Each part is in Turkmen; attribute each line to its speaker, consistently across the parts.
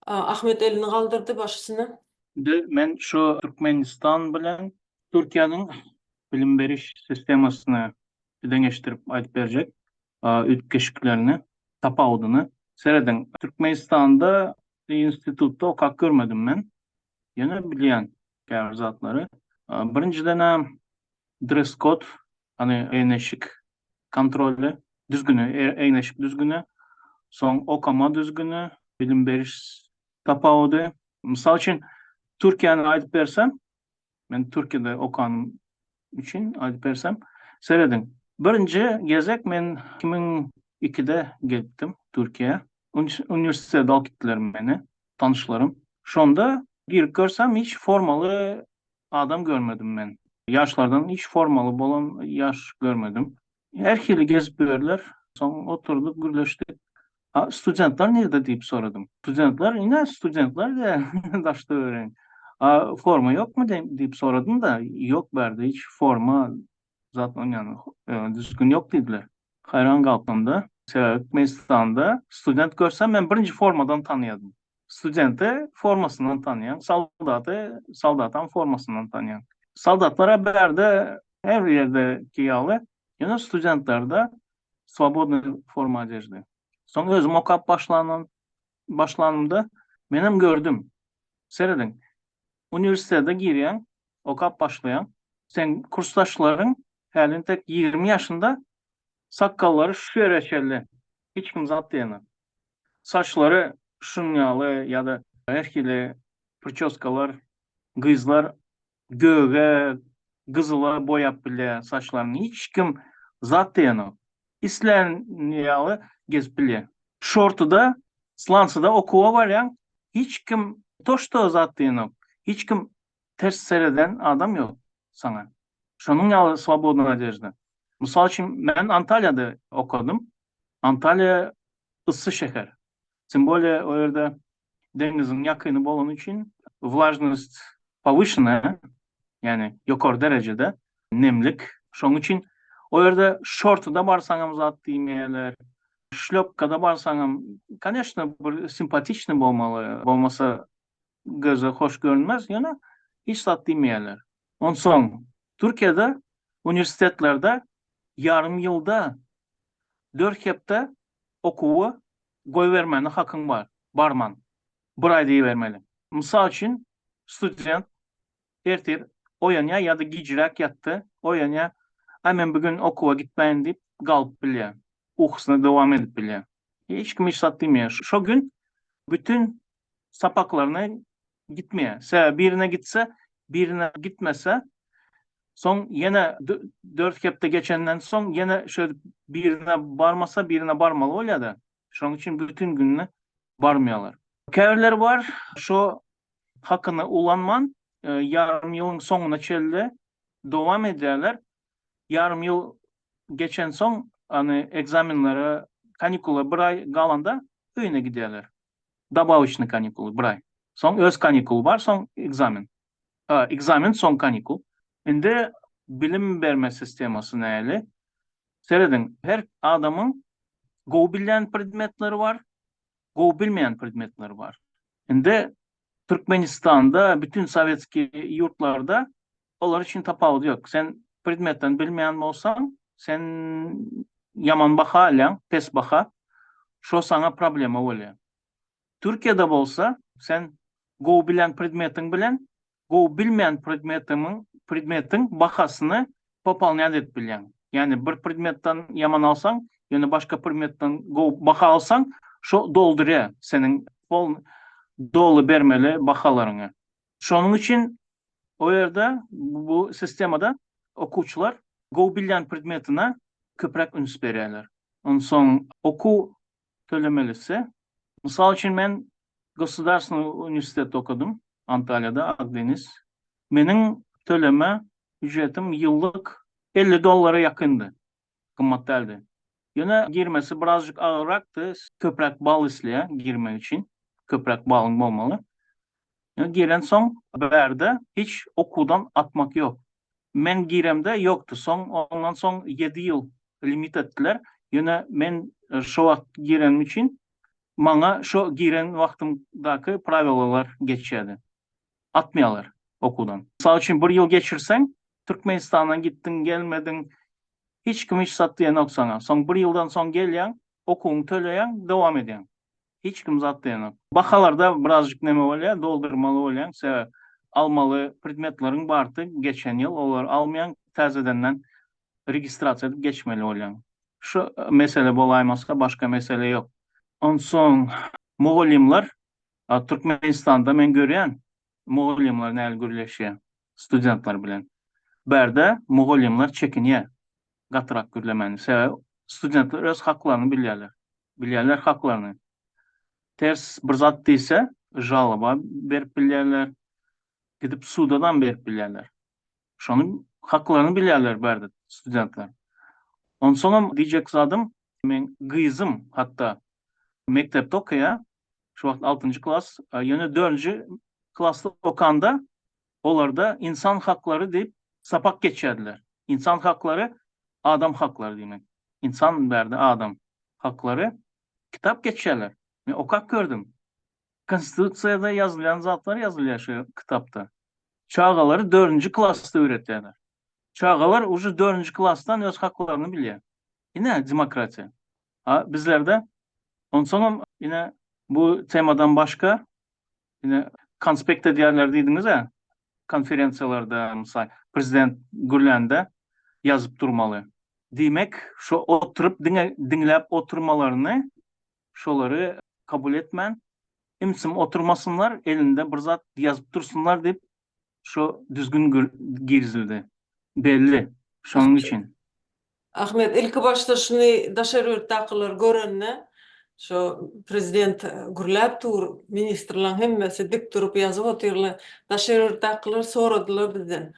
Speaker 1: Ahmet elini kaldırdı başısına.
Speaker 2: Men şu Türkmenistan bilen Türkiýanyň bilim beriş sistemasyny deňeşdirip aýdyp berjek. Ütkeşiklerini, tapawdyny. Sereden Türkmenistanda institutda okak görmedim men. Ýene bilýän gär zatlary. Birinciden dress code, hani eýneşik kontrolü düzgünü, eýneşik düzgünü, soň okama düzgünü, bilim beriş tapawdy. Mysal üçin Türkiýany aýdyp bersem, men Türkiýede okan üçin aýdyp bersem, seredin. Birinji gezek men 2002'de geldim Türkiýe. Üniversitede alyp gitdiler meni, tanışlarım. Şonda girip görsem hiç formalı adam görmedim men. Yaşlardan hiç formalı bolan yaş görmedim. Her hili gezip berdiler. Soň oturduk, gürleşdik. Studentlar nerede diýip soradım. Studentlar, ine studentlar da daşta öğren. Forma yok mu diýip soradım da yok berdi. Hiç forma zaten yani düzgün yok dediler. Hayran kaldım da. Türkmenistan'da student görsem ben birinci formadan tanıyadım. Studenti formasından tanıyan, saldatın formasından tanıyan. Saldatlara berde her yerde giyalı. Yine studentler de свободный forma одежды. Soň özüm okap başlanımda benim gördüm. Seredin. Üniversitede girýän, okap başlayan, sen kursdaşlaryň hälin tek 20 yaşında sakkallary şu reçelli. Hiç kim zat diýene. Saçları şunyalı ya da erkili prическалар, gyzlar göge, gyzyla boyap bile saçlaryny hiç kim zat diýene. İslenýaly gezip bile. Şortuda, slansyda okuwa barýan hiç kim toşto zat diýene. Hiç kim ters sereden adam yok sana. Şonun ýaly свободный одежда. Mysal üçin men Antalya'da okudum. Antalya ıssy şeher. Тем более o ýerde deniziň ýakyny bolan üçin влажность повышенная, yani ýokary derejede nemlik. Şoň üçin o ýerde şortuda barsaňam zat diýmeýärler. Şlopkada barsaňam, конечно, bir simpatiçni bolmaly, bolmasa göze hoş görünmez, ýene hiç zat diýmeýärler. Ondan soň Türkiýede üniversitetlerde yarım ýylda 4 hepde okuwy goýbermeni hakyň bar. Barman. Bir aý diýbermeli. Mysal üçin student ertir oýanýa ýa-da gijrak ýatdy. Oýanýa, men bugün okuwa gitmeýin diýip galyp bilýär. Okusyna dowam edip bilýär. Hiç kim hiç zat diýmeýär. Şo gün bütün sapaklaryna gitmeýär. Sebäbi birine gitse, birine gitmese, soň ýene 4 hepde geçenden soň ýene şöyle birine barmasa birine barmaly bolýar. Şoň üçin bütün gününe barmaýarlar. Käbirler var, şo hakyny ulanman yarım ýylyň soňuna çelde dowam edýärler. Yarım ýyl geçen soň hani egzamenlere, kanikula bir ay galanda öýüne gidýärler. Добавочный kanikul bir ay. Soň öz kanikul bar, soň egzamen. Egzamen soň kanikul. Indi bilim berme sistemasy näli? Seredin, her adamyň gowy bilýän predmetleri var, gowy bilmeýän predmetleri var. Indi Türkmenistan'da, bütün Sovetski yurtlarda olar için tapawdy yok. Sen predmetten bilmeýän bolsaň, sen yaman baha alýan, pes baha, şo sana problema bolýar. Türkiýede bolsa, sen gowy bilen predmetiň bilen, gowy bilmeýän predmetiň bahasyny popolňat edip bilýän. Yani bir predmetden yaman alsaň, ýöne başga predmetden gowy baha alsaň, şo doldurýar seniň dolu bermeli bahalaryny. Şonuň üçin o ýerde bu sistemada okuwçylar gowy bilýän predmetine köprek üns berýärler. Ondan soň oku tölemelisi. Mysal üçin men Gosdarственный üniversitede okudum. Antalya'da, Akdeniz. Meniň töleme ücretim ýyllyk $50 ýakyndy. Kymmatdaldy. Ýöne girmesi birazjyk agyrakdy. Köprek bal isleýär girmek üçin. Köprek balyň bolmaly. Giren soň berde hiç okudan atmak yok. Men giremde yoktu. Ondan soň 7 ýyl limit etdiler. Ýöne men şo wagt girenim üçin Bana şu giren vaktimdaki pravelalar geçerdi. Atmayalar okuldan. Misal için bir yıl geçirsen, Türkmenistan'a gittin, gelmedin, hiç kim hiç sattı yok sana. Son bir yıldan son gelen, okulunu töleyen, devam eden. Hiç kim zattı yok. Bakalarda birazcık neme oluyor, doldurmalı oluyor. Sebep almalı predmetlerin bartı geçen yıl, onlar almayan tezedenden registrasya edip geçmeli oluyor. Şu mesele bolaymazsa başka mesele yok. Ondan son muğalimler, Türkmenistan'da men görüyen muğalimler näl gürleşýär studentlar bilen. Berde muğalimler çekiniýär gatyrak gürlemeni. Sebäbi studentler öz haklaryny bilýärler. Bilýärler haklaryny. Ters bir zat diýse жалоба berip bilýärler. Gidip sudadan berip bilýärler. Şonuň haklaryny bilýärler berde studentler. Ondan soňra diýjek zadym men gyzym hatda mektepde okuýar. Şu wagt 6-njy klass, ýöne 4-njy klassda okanda olarda insan hakları deyip sapak geçerdiler. İnsan hakları adam hakları demek. İnsan derdi adam hakları kitap geçerler. Ve okak gördüm. Konstitutsiyada yazılan zatlar yazılıyor şu kitapta. Çağaları 4-njy klasta öğretirler. Çağalar ucu 4-njy klassdan öz haklarını biliyor. Yine demokrasiya. Bizlerde ondan sonra yine bu temadan başka yine konspekte diğerler dediniz ya, konferensiyalarda misal prezident Gürlen'de yazıp durmalı. Demek şu oturup dinlep oturmalarını şoları kabul etmen, imsim oturmasınlar elinde bir zat yazıp dursunlar deyip şu düzgün girizildi. Belli. Şonun için.
Speaker 1: Ahmet, ilk başta şunu daşarır takılar görenne, şu prezident gürläp tur ministrlaryň hemmesi dik durup ýazyp oturýarlar. Daşarır takılar soradylar bizden.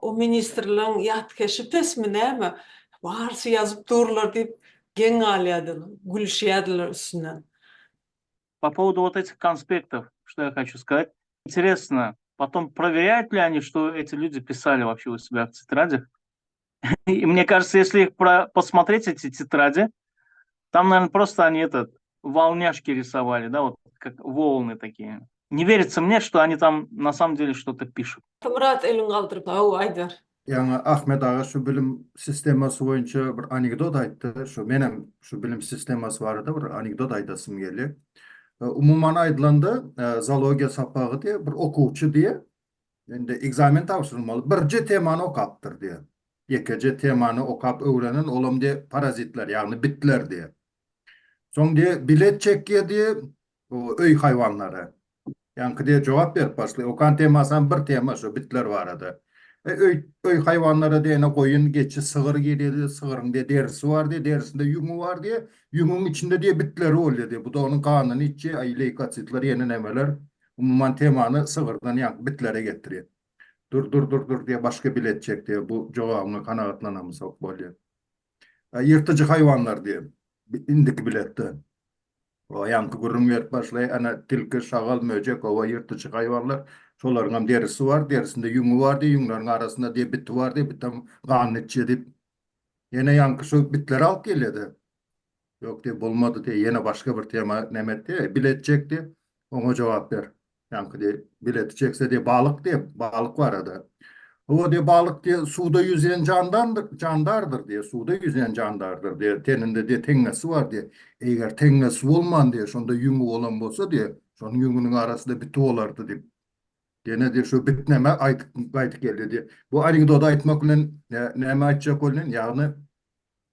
Speaker 1: O ministrlaryň ýatkeşi pesmi näme? Barsy ýazyp durlar diýip geň alýadylar, gülüşýärdiler üstünden.
Speaker 2: По поводу вот этих конспектов, что я хочу сказать. Интересно, потом проверяют ли они, что эти люди писали вообще у себя в тетрадях? И мне кажется, если их посмотреть, эти тетради, там, наверное, просто они волняшки рисовали, да, вот как волны такие. Не верится мне, что они там на самом деле что-то пишут.
Speaker 1: Murat elin galdyryp, Aýdar.
Speaker 3: Yani Ahmet Ağa şu bilim sisteması boyunca bir anekdot aytdı. Şu benim şu bilim sisteması vardı bir anekdot aytasım geldi. Umuman aydılanda zoologiya sapağı diye bir okuvçu diye endi egzamin tapşırılmalı. Birce temany okaptır diye. Yekece temany okap öwrenen olam diye parazitler yani bitler diye. Soň diye bilet çekýär diye o öý hayvanları. Yani diye cevap berip başlıyor. Okan temasından bir tema şu bitler var edy. Öy hayvanlara diýene koyun geçi sığır gelýär, sığırın diye derisi var diye, derisinde yumu var diye, yumun içinde diye bitleri oluyor diye. Bu da onun kanını içi, leykositler, yeni nemeler, umuman temanı sığırdan yani bitlere getiriyor. Dur diye başka bilet çek diye bu cevabını kanaatlanamız ok bolýar. Yırtıcı hayvanlar diye indik bilette. O yankı gurrun verip başlay, ana tilki, şagal, möcek, ova yırtıcı hayvanlar. Şoların derisi var, derisinde yumu var diye, yungların arasında diye biti var diye, bitem kanın içi deyip. Yine yankı şu bitleri alt geledi. Yok diye bulmadı diye, yine başka bir tema nemet diye, bilet çek diye, ona cevap ver. Yankı diye, bileti çekse diye, balık diye, balık var adı. O diye balık diye suda yüzeyen candardır diye, suda yüzeyen candardır diye, teninde diye tengesi var diye. Eğer tengesi olman diye, şunda yumu olan olsa diye, şunun yumunun arasında biti olardı diye. Gene diye şu bitneme aytık geldi diye. Bu anekdotu aytmak bilen näme aytjak bolan, ýagny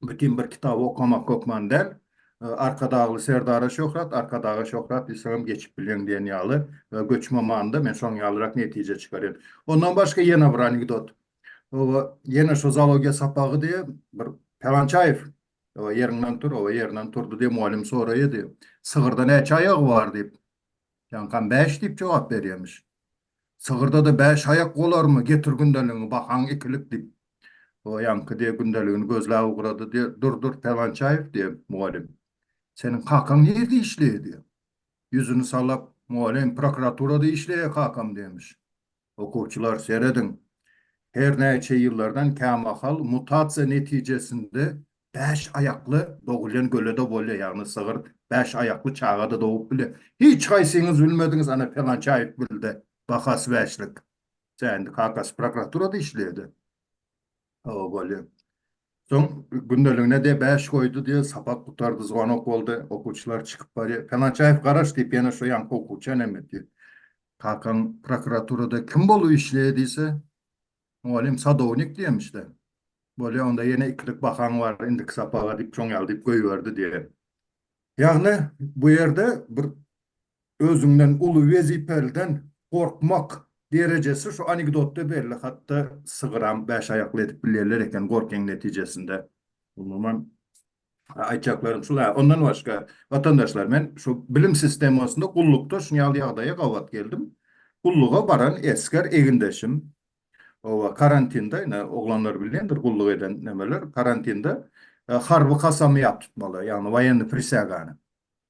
Speaker 3: bütün bir kitabı okumak okman del. Arkadağı Serdar Şöhrat, arkadağı Şöhrat İslam geçip bilen diýen ýaly göçme manda men şoň ýalyrak netije çykarýan. Ondan başka ýene bir anekdot. O ýene şu zoologiya sapagy diye bir Pelançaýew o ýerinden turdy diye muallim soraýdy. Sığırda näçe aýagy var diýip. Ýankan 5 diýip jogap berýärmiş. Sığırda da 5 ayak olarmy? Getir gündeliğini bakan ikilik diýip. O yankı diye gündeliğini gözläp ugurady diye dur Pelançaýew diye muallim. Senin kakan nerede işleýär diye. Yüzünü sallap muallim prokuraturada işleýär kakam demiş. Okuvçular seredin. Her näçe ýyllardan kämahal mutasiýa netijesinde 5 ayaklı doğulan gölede bolýar. Yani sığır Beş ayaklı çağda doğup bile. Hiç kaysınız bilmediniz ana falan çayıp bildi. Bakas beşlik. Sen Kakas prokuraturada işledi. O böyle. Son gündeliğine de beş koydu diye sapat tutardı zıvanok oldu. Okuçular çıkıp bari. Falan çayıp karaş deyip yana şu yankı okuçu enemedi. Kakan prokuraturada kim bolu işlediyse oğlum Sadovnik diyemişler. Böyle onda yine ikilik bakan var. İndik sapağa deyip çoğun deyip koyuverdi diye. Yani bu yerde bir özünden ulu vezipelden korkmak derecesi şu anekdotta belli. Hatta sığıram beş ayaklı edip bilirler eken korken neticesinde. Umuman aytacaklarım şular. Ondan başka vatandaşlar ben şu bilim sistemasında kullukta şunyal yağdaya kavat geldim. Kulluğa baran esker egindeşim. O karantinda yine oğlanlar bilendir kulluk eden nemeler karantinda harbi kasamy yap tutmalı. Yani военный присяганı.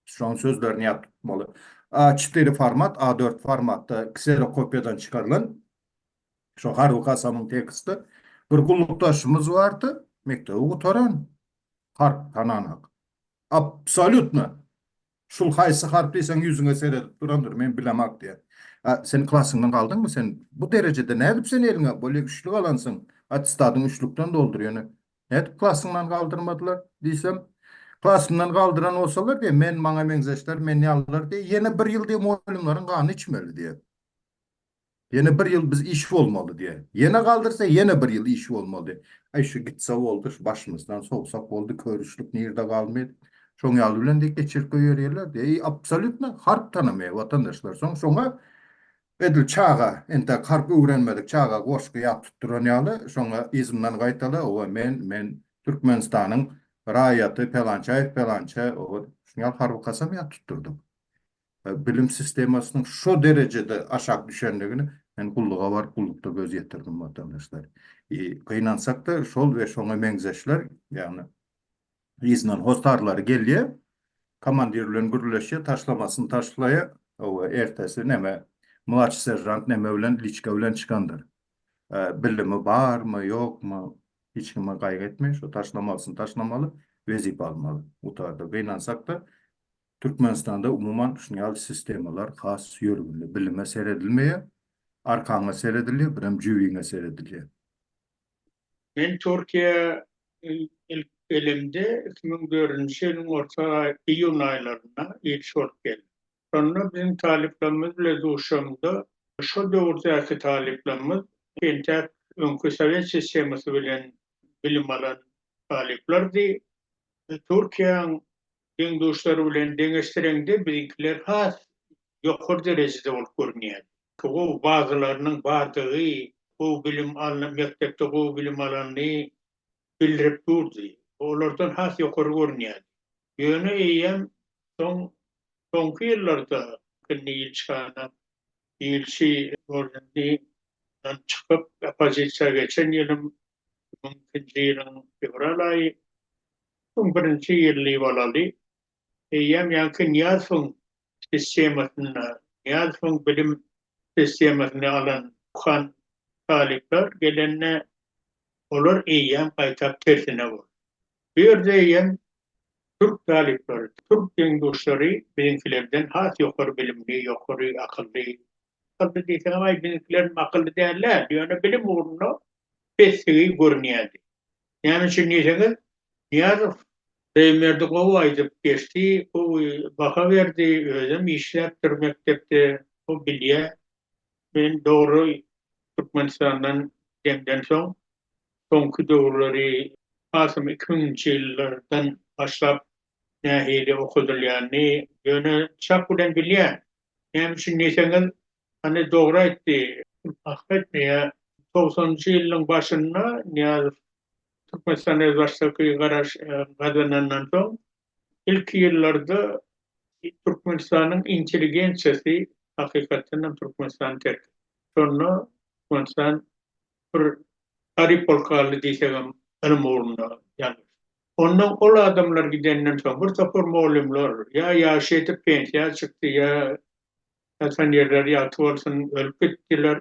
Speaker 3: Şu an sözlerini yap tutmalı. A4 format, A4 formatta kserokopyadan çıkarılan şu harbi kasamın teksti. Bir kulluktaşımız vardı. Mektebi utoran. Harp tananak. Absolutno. Şul haysı harplıysan yüzüne seyredip durandır. Men bilemak diye. Sen klasından kaldın mı sen? Bu derecede ne edip sen eline böyle güçlü alansın. Atestadın üçlükten dolduruyor. Ne edip klasından kaldırmadılar diysem. Klasından kaldıran olsalar diye men bana menzeşler men yallar diye yine bir yıl diye muallimlerin kanı içmeli diye. Yine bir yıl biz iş olmalı diye. Yine kaldırsa yine bir yıl iş olmalı diye. Ay şu gitse oldu şu başımızdan soğusak oldu körüşlük nerede kalmaydı. Şoň ýaly bilen de geçirip ýörýärler diye. Absolutna harp tanymaya vatandaşlar. Şoňa edil çağa ente harp öwrenmedik çağa goşky ýap tutduran ýaly şoňa izimden gaýtaly o men Türkmenistanyň raýaty pelança o şoňa harp kasam ýap tutturdum. Bilim sistemasynyň şu derecede aşak düşenligini men kulluğa var kullukda göz ýetirdim vatandaşlar. Kynansak da şol we şoňa meňzeşler ýagny iznen hostarlary gelýär. Komandirlerin gürleşe taşlamasını taşlaya o ertesi neme mulaç serjant neme bilen liçka bilen çıkandır. Bilimi var mı yok mu hiç kime gaýgy etmeýär. Şu taşlamasını taşlamalı, vezipe almalı. Utarda beýnansak da Türkmenistanda umuman şunyal sistemalar has ýörgünli bilime seredilmeýär. Arkaňa seredilýär, birem jüwiňe seredilýär.
Speaker 4: Ben Türkiye ilk elimde 2004 yılın orta iyun aylarına ilk şort geldi. Sonra bizim taliplerimiz bile duşamda şu döwürdäki taliplerimiz kentek öňkü Sovet sistemasy bilen bilim alan taliplerdi. Türkiýanyň deňdoşlary bilen deňeşdireňde bizimkiler has ýokary derejede bolup görünýär. Bu bazılarının bardygy bu bilim alan mektepde bu bilim alanny bildirip durdy. Olardan has ýokary görünýär. Ýöne eýem soňky ýyllarda ýyl çykana ýylşy göründi. Çıkıp opozisiýa geçen ýylym 2000-nji ýylyň fevral aýy 1-nji ýyly bolaly. Eýem ýa-ni Niýazowyň sistemasyna, Niýazowyň bilim sistemasyny alan kan talipler gelenne olar eýem gaýtap tersine bol. Bir ýerde eýem Türk talipleri, Türk deňdoşlary bizimkilerden has ýokary bilimli, ýokary akylly. Akylly diýsem aý bizimkiler akylly däller. Ýöne bilim ugruna pesigi görünýärdi. Ýani şu niýeňiz Niýazow Reýmerde gowy aýdyp geçdi, o baka berdi, özüm işläpdir mektepde, o bilýär. Men dogry Türkmenistandan gelden soň soňky döwürleri asym 2000-nji ýyllardan başlap nähili okudylýany ýöne çap bilen bilýär. Hem şu niýeňiz hani dogry aýtdy. Ahmet meýe 90-njy ýylyň başynda Niýazow Türkmenistan Özbaşçylygy gazanandan soň ilk ýyllarda Türkmenistanyň inteligensiýasy hakykatdan Türkmenistan terk. Sonra Türkmenistan bir Arif polkaly diýsegem ilim ugrunda ýalňyş. Ondan ol adamlar gidenden soň bir tapar muallimler ýa şeýtip pensiýa çykdy ýa atan ýerler ýatyp bolsun ölüp gitdiler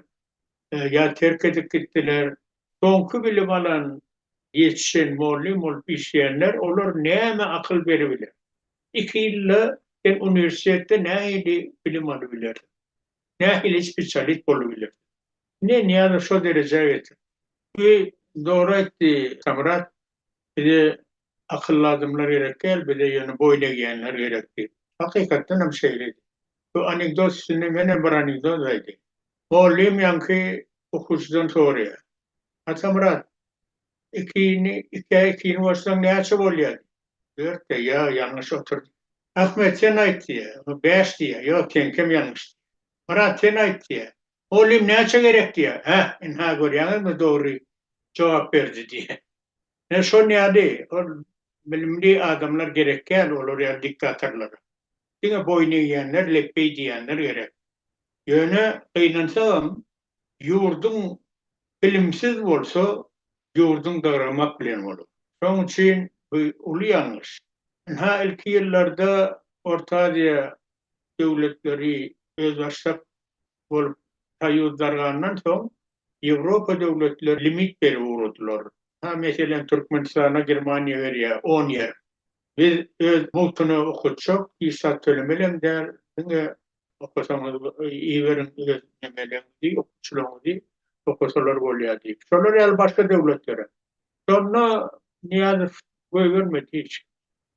Speaker 4: ýa terk edip gitdiler. Soňky bilim alan yetişen muallim olup işleyenler olar näme akyl berebiler. 2 yılla sen üniversitede nähili bilim alabilirdin. Nähili spesialist bolabilirdin. Ne şu dereceye getir. Bir doğru etti Samrat. Bir de akıllı adımlar gerekir, bir de yani boyuna giyenler gerekti. Hakikaten hem şeyliydi. Bu anekdot üstünde mene bir anekdot vardı. Muallim yankı okucudan soruyor. Samrat, iki baştan ne açı oluyor? Diyor ki ya yanlış oturdu. Ahmet sen ait diye, 5 diye, yok kendim yanlış. Murat sen ait diye. Muallim ne açı gerek diye. İnha görüyorsunuz mu doğru cevap verdi diye. Ne şu neydi? O bilimli adamlar gereken olur ya diktatörler. Yine boynu yiyenler, lepey diyenler gerek. Yöne kıynansam yurdun bilimsiz olsa yurdun dağılmak bilen olur. Onun için bu ulu yanlış. İlk yıllarda Orta Asya devletleri öz başta olup tayyuzlarından sonra Avrupa devletleri limit verip vurdular. Mesela Türkmenistan'a Germaniya veriyor 10 yer. Biz öz multunu okutsak, İsa söylemelem der, okusamız iyi verin özlemelemizi, okutçuluğumuzu okusalar oluyor deyip. Sonra el başka devletlere. Sonra Niyazi vermedi hiç.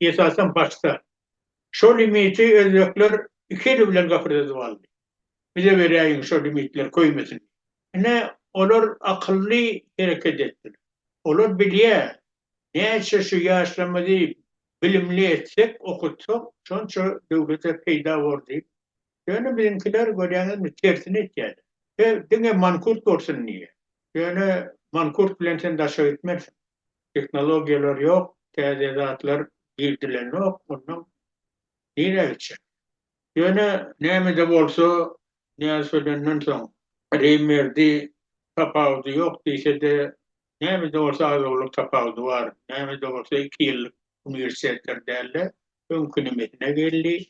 Speaker 4: Esasen başta. Şu limiti özbekler iki yıl bilen gafırdı vardı. Bize vereyim şu limitler koymasın. Ne olur akıllı hareket ettiler. Olur biliyor. Neyse şu yaşlanmadı bilimli etsek, okutsak, sonuçta devlete peyda oldu. Yani bizimkiler görüyorsunuz tersini etkiler. Dine mankurt olsun niye? Yani mankurt bilen sen de aşağı gitmezsin. Teknolojiler yok, tedadatlar girdiler yok, ondan nereye gidecek? Yani ne de olsa, ne söylenen son, Remerdi tapavdu yok değilse de ne de olsa az olup tapavdu var. Ne de olsa 2 yıllık üniversitelerde ön kıymetine geldi.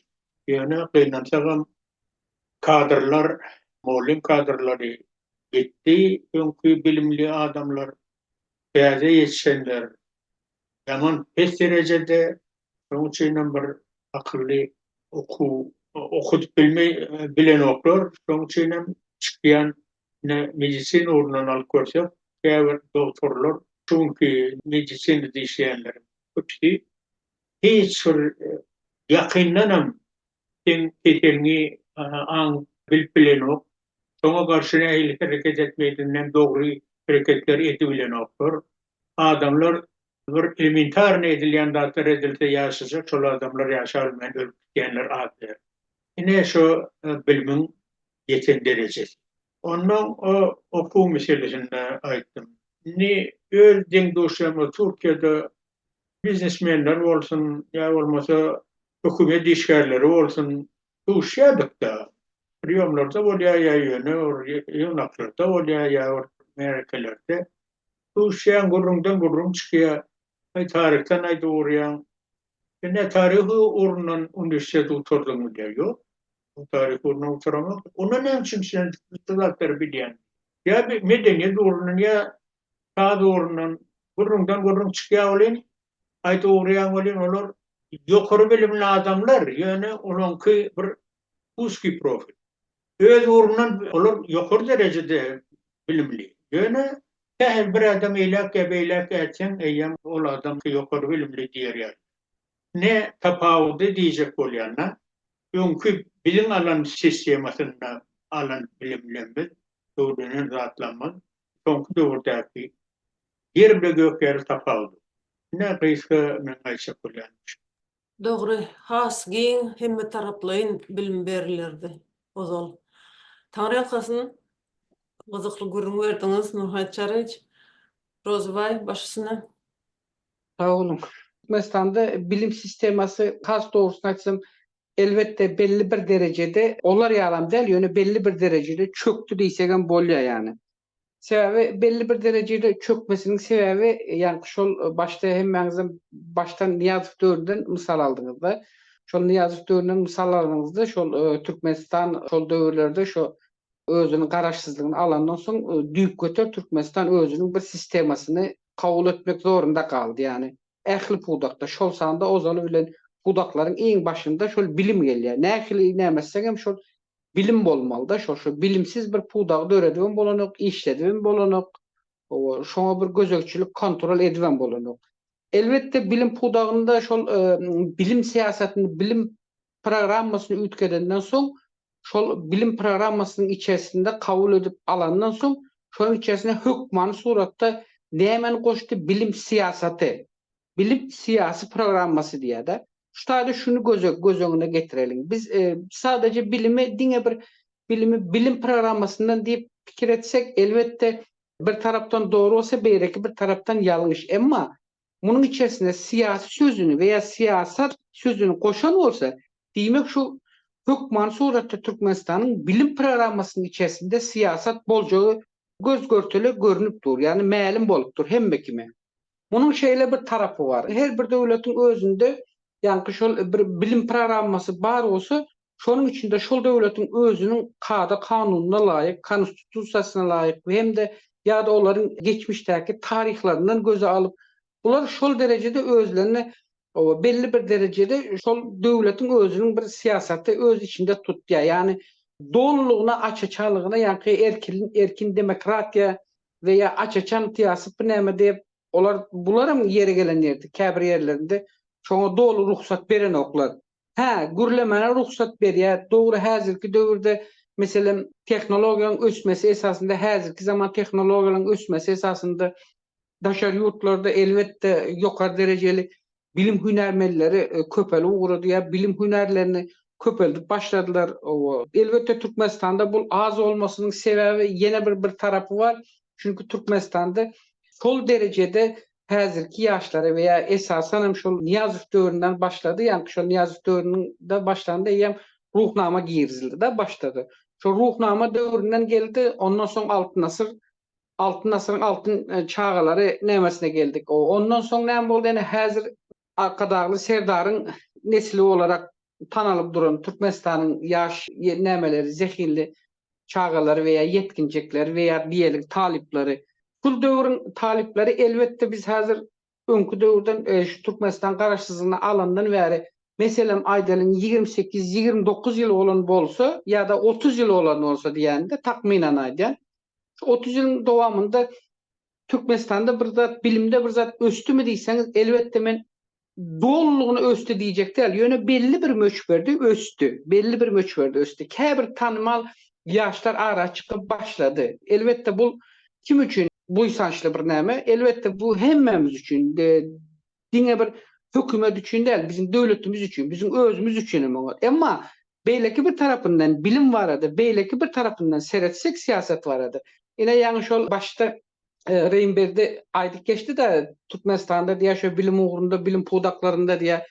Speaker 4: Yani kıynansağım kadrlar, muallim kadrları gitti. Önkü bilimli adamlar, beyazı yetişenler, yaman pes derecede onun için bir akıllı okuduk bilen oklar, onun için çıkayan medisin uğrundan alıp görsek, beyaz doktorlar, çünkü medisin işleyenler hepsi hiç yakınlanam tetelini an bilen ok. Sonra karşına eğilip hareket etmediğinden doğru hareketler edebilen oklar. Adamlar bir elementar ne edilen dağıtlar edilse yaşayacak, şol adamlar yaşarmayan ölüp gidenler adlar. Yine şu bilimin yeten derecesi. Ondan o oku meselesine ayttım. Ne öldüğün dostlarımız Türkiye'de biznesmenler olsun, ya olmasa hükümet işgärleri olsun, tuşyadık da. Riyomlarda olya ya yönü, yunaklarda olya ya Amerikalarda. Tuşyan gurrundan gurrun çıkıyor. Ay tarihten ay doğruyan. Ne tarihi uğrundan üniversitede oturdum diyor. O tarih uğruna oturamak. Ona ne için sen tutakları bilen? Ya bir medeniyet uğrundan ya ta uğrundan gurrundan gurrun çıkıyor olan. Ay doğruyan olan olur. Yukarı bilimli adamlar yani onunki bir uski profil. Öz uğrundan olur yukarı derecede bilimli. Yani her bir adam eylak etsen eyyam ol adam ki yukarı bilimli diyer yani. Ne tapavudi diyecek olyanlar. Çünkü bilim alan sistemasında alan bilimlerimiz doğrudan rahatlanmaz. Çünkü doğrudaki yer bile gök yer tapavudi. Ne kıyıska men ayşak olyanmış.
Speaker 1: Doğru, has giň hemme taraplayın bilim berilirdi. Ozal. Tanrı yakasın, gızıklı gürün verdiniz, Nurhayat Çariç, Rozbay başısına.
Speaker 5: Sağ olun. Türkmenistan'da bilim sisteması has doğrusunu açsam elbette belli bir derecede onlar yaram değil yani belli bir derecede çöktü diysegen bolya yani. Sebebi belli bir derecede çökmesinin sebebi yani şol başta hemmenizin baştan Niyazov dövründen misal aldığınızda şol Niyazov dövründen misal aldığınızda şol Türkmenistan şol dövrlerde şu özünün garaşsızlığını alandan soň düýük götür Türkmenistan özünün bir sistemasyny kabul etmek zorunda kaldı yani. Ähli pudakda şol sanda ozaly bilen budakların en başında şol bilim gelýär. Nähili nämessek hem şol bilim bolmaly da şo bilimsiz bir pudagy öğrediben bolanyk, işlediben bolanyk. Şoňa bir gözekçilik kontrol ediben bolanyk. Elbette bilim pudagynda şol bilim siýasatyny, bilim programmasyny ütkendenden soň şol bilim programmasynyň içerisinde kabul edip alandan soň şoň içerisinde hökmany suratda nämen goşdy bilim siýasaty, bilim siyasi programması diye de. Şu taýda şunu göz öňüne getirelim. Biz sadece bilimi diňe bir bilim programmasından diýip pikir etsek elbette bir tarapdan doğru olsa beýreki bir tarapdan ýalňyş. Emma bunun içerisinde siyasi sözünü veya siyasat sözünü koşan olsa diýmek şu hökman suratda Türkmenistanyň bilim programmasının içerisinde siyasat boljagy göz görteli görünüp dur. Yani mälim bolup dur hemme kime. Bunun şeýle bir tarapy var. Her bir döwletiň özünde ýa-ni şol bir bilim programmasy bar bolsa, şonuň içinde şol döwletiň özüniň kada kanunyna laýyk, konstitusiýasyna laýyk we hem de ýa-da olaryň geçmişdäki tarihlerinden göze alıp bular şol derejede özlerini belli bir derecede şol döwletiň özüniň bir siýasaty öz içinde tutýar. Yani doluluğuna, açıçalığına, yani erkin demokratiya veya açıçan tiyasıp näme diýip olar bularym yeri gelen ýerde, käbir ýerlerinde şoňa dolu ruhsat beren oklar. Gürlemene ruhsat berýär. Dogry häzirki döwürde meselem teknologiýanyň ösmesi esasında häzirki zaman teknologiýanyň ösmesi esasında daşar ýurtlarda elbette ýokary derejeli bilim hünärmenleri köpeli uğradı ya bilim hünärlerini köpeldip başladılar. Elbette Türkmenistanda bu az olmasının sebebi yine bir tarafı var. Çünkü Türkmenistanda sol derecede häzirki ýaşlary veya esasen hem şol Niyazov döwründen başladı. Yani şol Niyazov döwründe başlandı hem ruhnama girizildi de başladı. Şu ruhnama döwründen geldi. Ondan soň Altyn asyryň altyn çağalary nämesine geldik. Ondan soň näme boldy? Yani häzir Arkadagly Serdaryň nesli olarak tanalyp duran Türkmenistanyň ýaş nämeleri, zehirli çağalary veya yetkinjekler veya diýelik talipleri. Bu döwrüň talipleri elbette biz häzir öňkü döwürden şu Türkmenistan garaşsyzlygyny alandan bäri meselem aýdalyň 28-29 ýyl bolan bolsa ýa-da 30 ýyl bolan bolsa diýende takminan aýdýan 30 ýylyň dowamında Türkmenistanda bir zat bilimde bir zat östümi diýseňiz elbette men doluluğunu östü diýjek däl. Ýöne belli bir möçberde östü. Belli bir möçberde östü. Käbir tanymal ýaşlar ara çykyp başlady. Elbette bu kim üçin buýsançly bir näme? Elbette bu hemmemiz üçin, diňe bir hökümet üçin däl, bizim döwletimiz üçin, bizim özümüz üçin. Emma beýleki bir tarapyndan bilim barady, beýleki bir tarapyndan seretsek siýasat barady. Ine ýa-ni şol başda Reýnbergde aýdyp geçdi de Türkmenistanda diýe şo bilim ugrunda, bilim pudaklarında diýe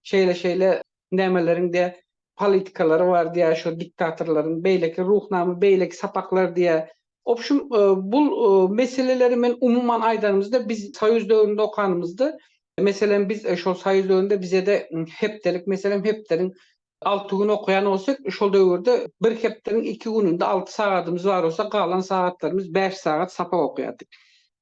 Speaker 5: şeýle nämeleriň diýe politikalary var diýe şo diktatorlaryň beýleki ruhnamy, beýleki sapaklar diýe. Opşum bu meseleleri men umuman aýdanymyzda biz Soýuz döwründe okanymyzda meselem biz şol Soýuz döwründe bize de hepdelik meselem hepderiň 6 gün okuyan olsak şol döwürde bir hepdeň 2 gününde 6 saatymyz bar bolsa galan saatlarymız 5 saat sapak okuýardyk.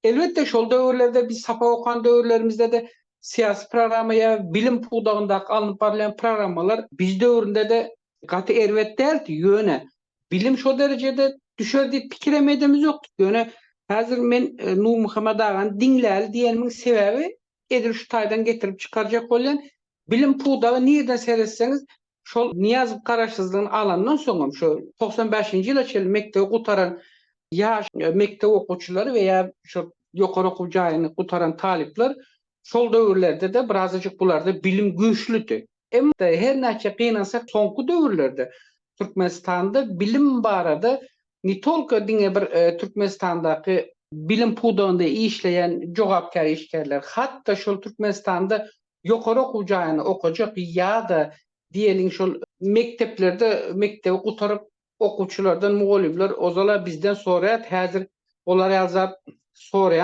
Speaker 5: Elbette şol döwürlerde biz sapak okan döwürlerimizde de siyasi programmaya bilim pudagynda alınıp barlayan programmalar biz döwüründe de gaty erwet däldi ýöne. Bilim şo derecede düşer diýip pikir emedimiz ýokdy. Ýöne häzir men Nur Muhammed agan diňläli diýenimin sebebi edir şu taýdan getirip çykarjak bolýan bilim pudagy nerden seretseňiz şol Niyazov garaşsyzlygyny alandan soňam şu 95-nji ýyla çel mektep gutaran ýaş mektep okuwçylary veya şu ýokary okuw jaýyny gutaran talipler şol döwürlerde de birazajyk bularda bilim güýçlüdi. Emma her näçe gynansak soňky döwürlerde Türkmenistanda bilim barada nitolka diňe bir Türkmenistandaky bilim pudagynda işleýän jogapkar işgärler hatda şol Türkmenistanda ýokary okuw jaýyny okujak ýa-da diýelim şol mekteplerde mektep gutaryp okuwçylardan mugallimler ozala bizden soraýat häzir olar ýazap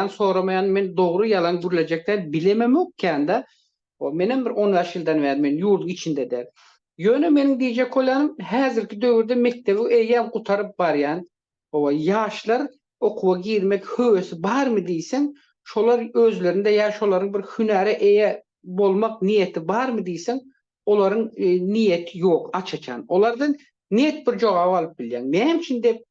Speaker 5: soramayan men dogry ýalan gürlejekler bilemem okenda o menem bir 10 ýaşyldan bäri men ýurt içinde de ýöne meniň diýjek bolanym häzirki döwürde mektebi eýem gutaryp barýan o ýaşlar okuwa girmek höwesi barmy diýsen şolar özlerinde ýa şolaryň bir hünäre eýe bolmak niýeti barmy diýsen Olaryň niýeti ýok, açaçan. Olardan niyet bir jogap alyp bilýän.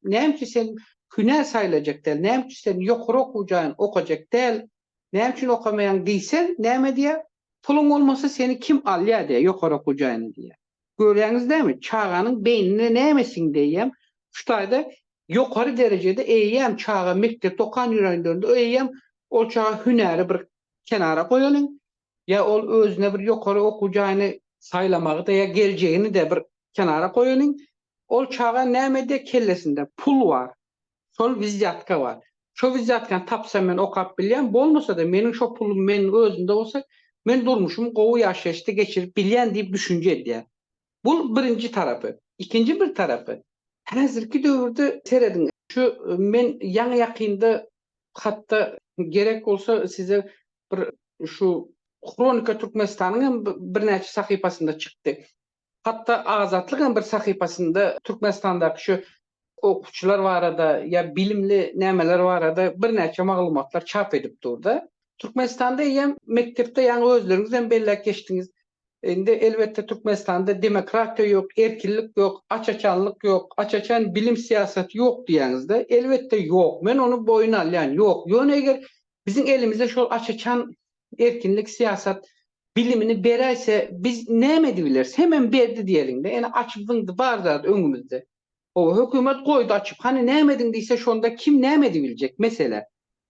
Speaker 5: Näme sen hünär saýlajak däl, näme sen ýokary okujaýyn, okajak däl, näme okamaýan diýsen, näme diýär? Puluň bolmasa seni kim alýar diýär, ýokary okujaýyn diýär. Görýäňiz näme? Çağanyň beýnine nämesin diýýäm. Şu taýda ýokary derejede eýýäm çaga mektepde okan ýürenlerinde eýýäm ol çaga hünäri bir kenara goýalyň. Ya ol özüne bir ýokary okujaýyny saýlamagy da ya geljegini de bir kenara goýalyň. Ol çaga näme kellesinde pul var. Şol viziatka var. Şo viziatkany tapsam men okap bilýän, bolmasa da meniň şo pulum meniň özümde bolsa, men durmuşum gowy ýaşaşdy geçirip bilýän diýip düşünje edýär. Bu birinci tarapy. İkinci bir tarapy. Häzirki döwürde serediň. Şu men ýaňy ýakynda hatda gerek bolsa size bir şu Kronika Türkmenistanyň bir näçe sahypasynda çykdy. Hatda Azatlygyň bir sahypasynda Türkmenistandaky şu okuwçylar barada ya bilimli nämeler barada bir näçe maglumatlar çap edip durda. Türkmenistanda ýa mektepde ýa özleriňiz hem bellek geçdiňiz. Indi elbette Türkmenistanda demokratiya yok, erkinlik yok, açaçanlık yok, açaçan bilim siyaseti yok diýäňizde elbette yok. Men onu boyuna alýan yok. Ýöne eger bizim elimizde şol açaçan erkinlik siyasat bilimini berýärse biz näme diýilers? Hemen berdi diýelim-de. Ene açypdyňdy barda öňümizde. O hökümet goýdy açyp. Hani nämedin diýse şonda kim näme diýiljek mesele?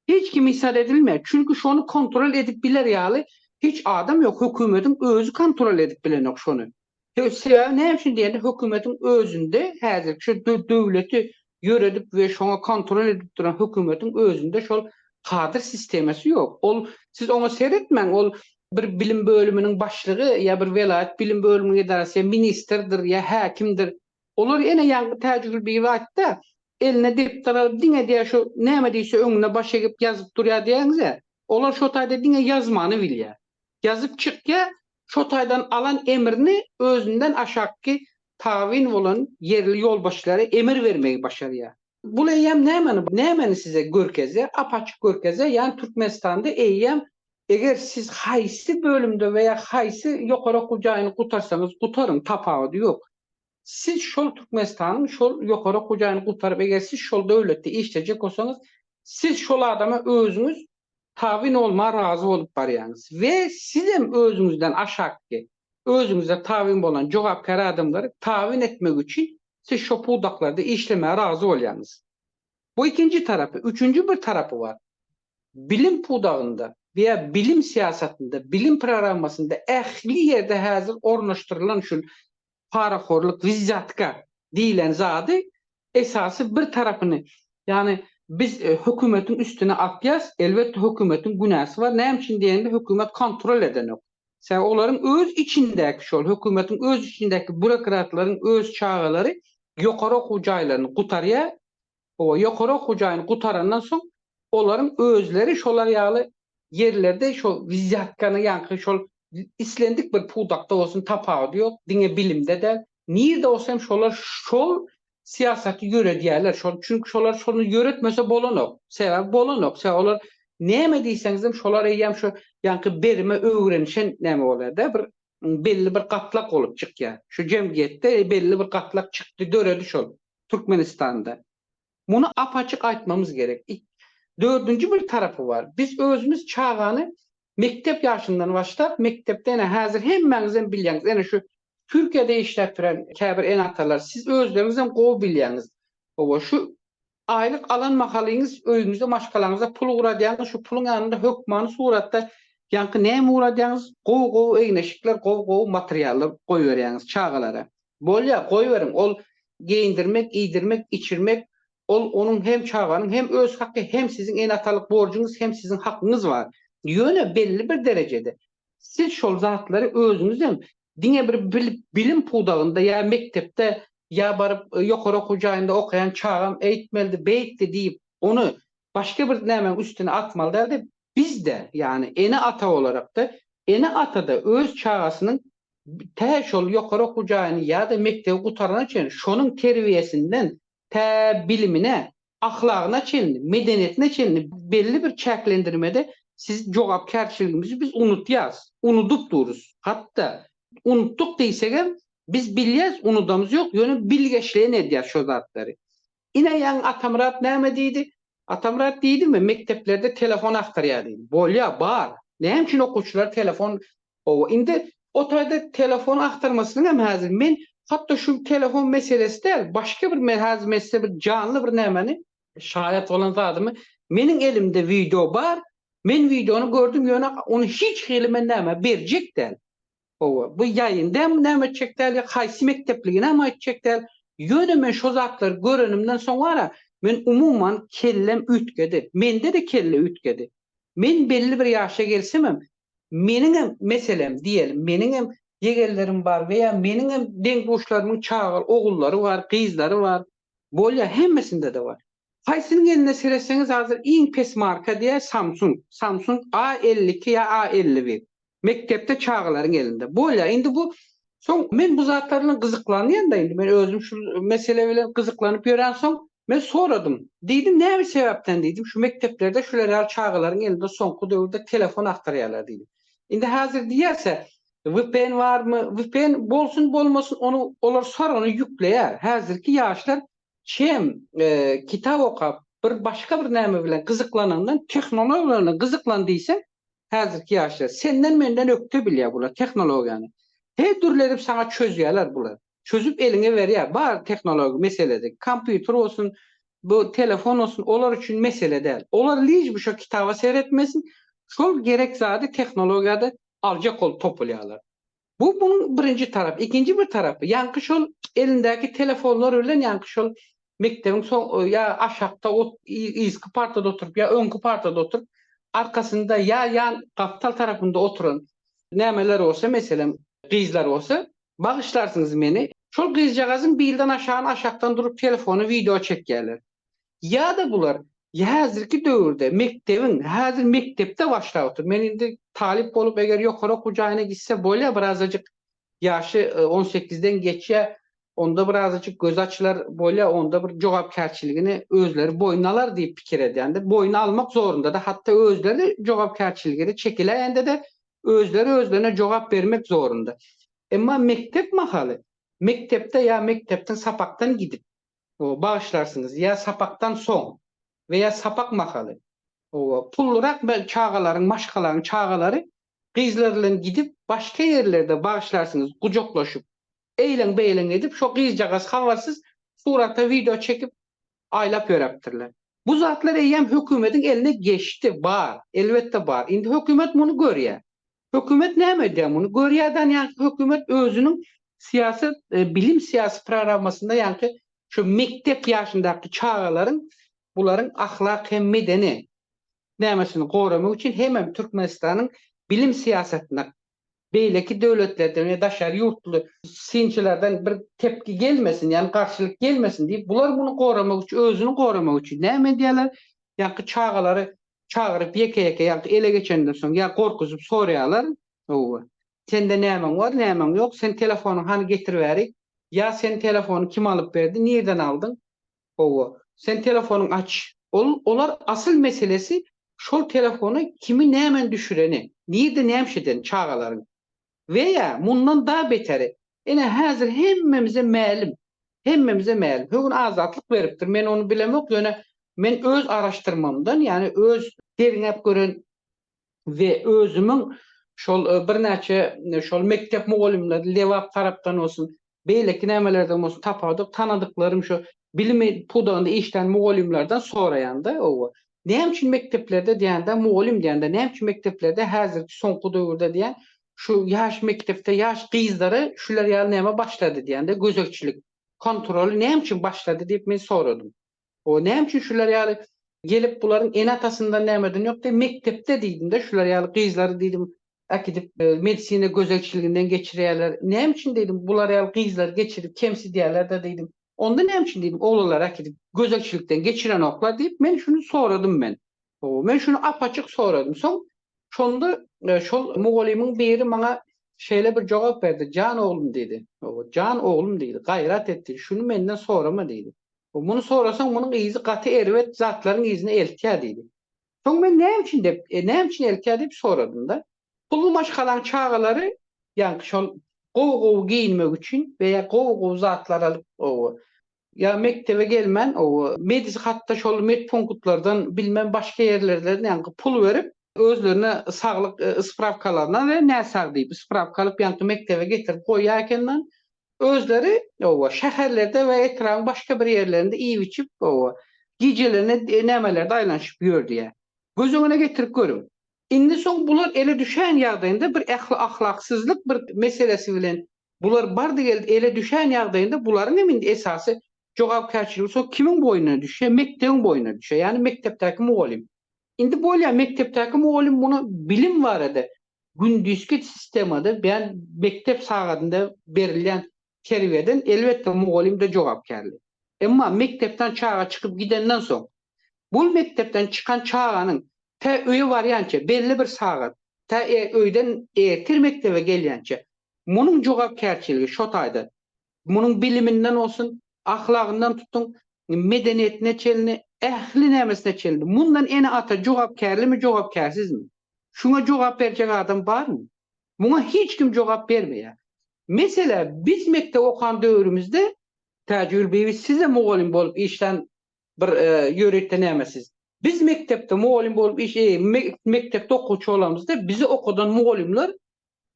Speaker 5: Hiç kim isar edilmeýär. Çünkü şonu kontrol edip biler ýaly hiç adam yok. Hökümetin özü kontrol edip bilen yok şonu. Sebäbi näme üçin diýende hökümetin özünde häzir şu döwleti ýöredip we şoňa kontrol edip duran hökümetin özünde şol kadir sistemesi yok. Ol siz onu seyretmeň, ol bir bilim bölümünün başlygy ya bir velayet bilim bölümünün edarasy ministerdir ya hakimdir. Olar ene ýangy täjrübe wagtda eline depter alyp diňe diýär şu näme diýse öňüne baş egip ýazyp durýar diýäňize. Olar şo taýda diňe ýazmany bilýär. Yazıp çıkya şo taýdan alan emirini özünden aşakki tawin bolan yerli ýolbaşçylary emir vermeyi başarýar. Bu eýem nämeni size görkeze, apaçyk görkeze, ýani Türkmenistanda eýem eger siz haýsy bölümde veya haýsy ýokary okujaýyny gutarsaňyz gutaryň, tapawdy ýok. Siz şol Türkmenistanyň şol ýokary okujaýyny gutaryp eger siz şol döwletde işlejek bolsaňyz, siz şol adama özüňiz tawin olma razı bolup barýaňyz we siz hem özüňizden aşakki özüňizde tawin bolan jogapkar adamlary tawin etmek üçin siz şo pudaklarda işlemeye razı bolýaňyz. Bu ikinci tarapy. Üçüncü bir tarapy var. Bilim pudagynda veya bilim siyasatında, bilim programmasında ähli ýerde häzir ornaşdyrylan şu paraxorluk, viziatka diýilen zady esasy bir tarapyny, yani biz hökümetin üstüne atýas, elbette hökümetin günäsi var. Näme üçin diýende hökümet kontrol eden ok. Sen olaryň öz içindäki şol hökümetin öz içindäki bürokratlaryň öz çağalary ýokary okujaýlaryny gutarýar. O ýokary okujaýyny gutarandan soň olaryň özleri şolar ýaly yerlerde şol viziatkany ýanky şol islendik bir pudakda bolsun tapawdy ýok, diňe bilimde de nirde bolsam şolar şol siyaseti ýöredýärler. Şol çünkü şolar şonu ýöretmese bolanok. Sebäbi bolanok. Olar näme diýseňiz şolar eýem şu ýanky berme öwrenişen näme bolýar-da bir belli bir gatlak bolup çykýar. Şu jemgyýetde belli bir gatlak çykdy, döredi şol Türkmenistanda. Muny apaçyk aýtmamız gerek. Dördüncü bir tarapy var. Biz özümüz çağany mektep ýaşyndan başlap mektepde ene häzir hemmeňizden bilýäňiz. Ene şu Türkiýede işläp duran käbir enatalar siz özleriňizden gowy bilýäňiz. O şu aylyk alan mahalyňyz öýüňizde maşgalaňyzda pul uradýaňyz, şu pulun ýanynda hökmany suratda ýanky näme uradýaňyz, gowy eýneşikler, gowy materiallar goýberýäňiz çağalara. Bolýa goýberin, ol giyindirmek, iýdirmek, içirmek, ol onun hem çağanyň hem öz hakkı hem sizin enatalyk borcunuz hem sizin hakkınız var. Ýöne belli bir derecede. Siz şol zatlary özüňizden diňe bir bilim pudagynda ya mektepde ya barıp ýokary okujaýynda okayan çağam eýtmeldi, beýtdi diýip onu başka bir näme üstüne atmalydy. Biz de yani ene ata olarak da ene ata da öz çağasynyň tä şol ýokary okujaýyny ya da mektebe gutarana çen şonun terbiýesinden tä bilimine, ahlagyna çen, medeniyetine çen belli bir çäklendirmede siz jogapkärçiligimizi biz unutýas, unudup duruz. Hatta unuttuk diýsegem biz bilýäs, unudamız ýok. Ýöne bilgeçliğe ne diýär şo zatları. Ine ýa Atamurat näme diýdi? Atamurat diýdimi? Mekteplerde telefon aktarýar diýdi. Bolýa bar. Näme üçin okuwçylar telefon indi o taýda telefon aktarmasyny hem häzir men hatda şu telefon meselesi değil, başka bir mesele bir canlı bir nämeni şahit olan zadymy meniň elimde video bar. Men videonu gördüm ýöne onu hiç hilime näme berjek del. Bu ýaýynda näme çekdäl, haýsy mekteplige näme çekdäl. Ýöne men şo zatlar görenimden soňra men umuman kellem ütgedi. Mende de kelle ütgedi. Men belli bir ýaşa gelsemem, meniň meselem diýelim, meniň yegerlerim bar veya meniň deňboşlarymyň çagal ogullary bar, gyzlary bar. Bolýa hemmesinde de var. Haýsynyň eline sereseňiz hazır iň pes marka diýe Samsung. Samsung A52 ya A51. Mektepde çağlaryň elinde. Bolýa indi bu soň men bu zatlaryň gyzyklanýanda indi men özüm şu mesele bilen gyzyklanyp ýören soň men soradym. Diýdim näme sebäpden diýdim şu mekteplerde şular çağlaryň elinde soňky döwürde telefon aktarýarlar diýdim. Indi hazır diýerse VPN barmy? VPN bolsun bolmasyn onu olar sonra ýükleýär. Häzirki ýaşlar çem kitap okap bir başka bir näme bilen gyzyklanandan tehnologiýalarna gyzyklandysa häzirki ýaşlar senden menden ökte bilýär bular tehnologiýany. Her türlü sana çözýärler bular. Çözüp eline berýär. Bar tehnologi meselede kompýuter olsun, bu telefon olsun olar üçin mesele däl. Olar liç bu şo kitaba seyretmesin. Şol gerek zady tehnologiýada alja kol topulýarlar. Bu bunun birinci tarafı. İkinci bir tarafı. Yankı şol elindeki telefonlar bilen yankı şol mektebiň soň ya aşakda izki partada oturup ya öňkü partada oturup arkasında ya yan kaptal tarafında oturan nämeler olsa meselem gyzlar olsa bagyşlarsınız meni. Şol gyzjagazyň bilden aşakdan durup telefonu video çekýärler. Ya da bular häzirki döwürde mektebiň häzir mektepde başlap otur. Men indi talip bolup eger ýokara okujagyna gitse bolýa birazajyk ýaşy 18'den geçýär. Onda birazajyk göz açylar bolýa, onda bir jogapkärçiligini özleri boýnalar diýip pikir edýändir. Boýna almak zorunda da hatda özleri jogapkärçiligini çekilýände de özleri özlerine jogap bermek zorunda. Emma mektep mahaly. Mektepde ya mektepden sapaktan gidip bağışlarsınız ya sapaktan soň veya sapak mahaly. Pullurak çağalaryň, maşgalaryň çağalary gyzlar bilen gidip başka yerlerde bağışlarsınız, gucoklaşıp eýlen beýlen edip şo gyzjagas habarsız surata video çekip aýlap ýöräpdirler. Bu zatlar eýem hökümetiň eline geçti, bar, elbetde bar. Indi hökümet muny görýär. Hökümet näme edýär muny? Görýärden ýa-ni hökümet özüniň siýaset, bilim siýasy programmasynda ýa-ni şu mektep ýaşyndaky çağalaryň bularyň ahlak hem medeni nämesini goramak üçin hemem Türkmenistanyň bilim siýasatine beýleki döwletlerden we daşar ýurtly sinçilerden bir tepki gelmesin, ýani garşylyk gelmesin diýip bular muny goramak üçin, özüni goramak üçin näme edýärler? Ýa-ni çağalary çağırıp ýeke-ýeke ýa-ni ele geçenden soň ýa gorkuzyp soraýarlar. Sende näme bar, näme ýok? Sen telefonuny hani getirip berik? Ya sen telefonu kim alıp berdi? Nereden aldın? Sen telefonun aç. Olar asıl meselesi şol telefonu kimi nämen düşüreni, nerede nämişeden çağalaryň. Veya mundan daha beteri. Ene häzir hemmemize mälim. Hemmemize mälim. Hökün azatlyk beripdir. Men onu bilemok. Ýöne men öz araşdyrmamdan, yani öz deriňep gören ve özümün şol birnäçe şol mektep mugallimleri lewap tarapdan olsun, beýleki nämelerden bolsun tapadyk, tanadyklarym şu bilimi pudanda işten mugallimlerden soraýanda näme üçin mekteplerde diýende mugallim diýende näme üçin mekteplerde häzirki soňky döwürde diýen şu yaş mektepde yaş gyzlary şular ýaly näme başlady diýende gözekçilik kontroly näme üçin başlady diýip men soradym. Näme üçin şular ýaly gelip bularyň en atasyndan nämeden ýok diýip mektepde diýdim de şular ýaly gyzlary diýdim akidip medisine gözekçiliginden geçirýärler. Näme üçin diýdim bular ýaly gyzlar geçirip kemsi diýerler de diýdim. Onda näme üçin diýdim oglalar akidip gözekçilikden geçiren oklar diýip men şunu soradym men. Men şunu apaçyk soradym. Soň şonda şol mugallimyň biri maňa şeýle bir jogap berdi. Can oglum dedi. Can oglum dedi. Gaýrat etdi. Şunu menden sorama dedi. Muny sorasaň munyň izi gaty erwet zatlaryň izine eltýär dedi. Soň men näme üçin dep, näme üçin eltýär dep soradym da. Pullu maşgalaryň çağalary ýa-ni şol gow giyinmek için veya gow zatlar alıp ya mektebe gelmen mediz hatta şol medpunktlardan bilmem başka yerlerden yani pul verip özlerine sağlık spravkalarından ve näsag diýip spravkalyp ýa-da mektebe getirip goýarkendan özleri şäherlerde we etrafın başka bir yerlerinde iýip içip gecelerine nämelerde aýlanyşyp ýördiýär. Göz öňüne getirip görün. Indi soň bular ele düşen ýagdaýynda bir ahlaksyzlyk bir meselesi bilen bular bardy geldi ele düşen ýagdaýynda bularyň emindi esasy jogapkärçiligi so kimin boýuna düşýär? Mektebiň boýuna düşýär. Ýani mektepdäki mugallim. Indi bolýar mektepdäki mugallim bunu bilim barada gündüzki sistemada ben mektep sagatynda berilýän terbiýeden elbetde mugallim-de jogapkärlik. Emma mektepden çağa çıkıp gidenden soň bul mektepden çıkan çağanyň ta öýe barýança belli bir sagat ta öýden ertir mektebe gelýänçe munyň jogapkärçiligi şo taýda. Munyň biliminden olsun, ahlagyndan tutun, medeniýetine çelini, ähli nämesine çelini. Mundan ene ata jogapkärlimi, jogapkärsizmi? Şuna jogap berjek adam barmy? Buna hiç kim jogap bermeýär. Mesela biz mektep okan döwrümizde täcrübeýiz size mugallim bolup işden bir ýöretden nämesiz. Biz mektepde mugallim bolup mektepde okuwçy bolamyzda bizi okudan mugallimler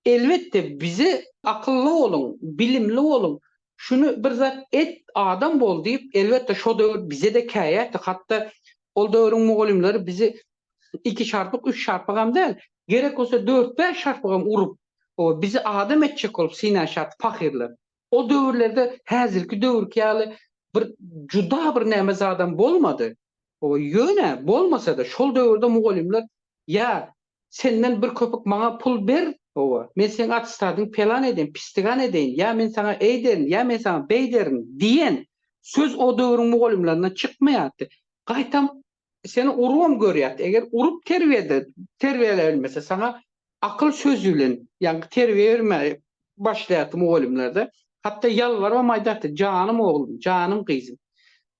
Speaker 5: elbette bize akıllı olun, bilimli olun. Şunu bir zat et adam bol deyip elbette şo döwür bize de käýätdi. Hatta ol döwrüň mugallimleri bizi 2 şarpyk 3 şarpyk hem değil. Gerek bolsa 4-5 şarpyk hem urup bizi adam etjek bolup sinaşat fakirler. O döwürlerde häzirki döwürki ýaly bir juda bir näme adam bolmady. O ýöne bolmasa da şol döwürde mugallimler ya senden bir köpük maňa pul ber. Men sen atstadyň pelan edin, pistigan edin, ya men sana eýderin, ya men sana beýderin diýen söz o döwrüň mugallimlerinden çykmaýardy. Gaýtam seni urwam görýärdi. Eger urup terbiýelenmese sana akıl sözü bilen, ýani terbiýe berme başlaýardy mugallimlerde. Hatta ýalvarmam aýdardy, janym oglum, janym gyzym.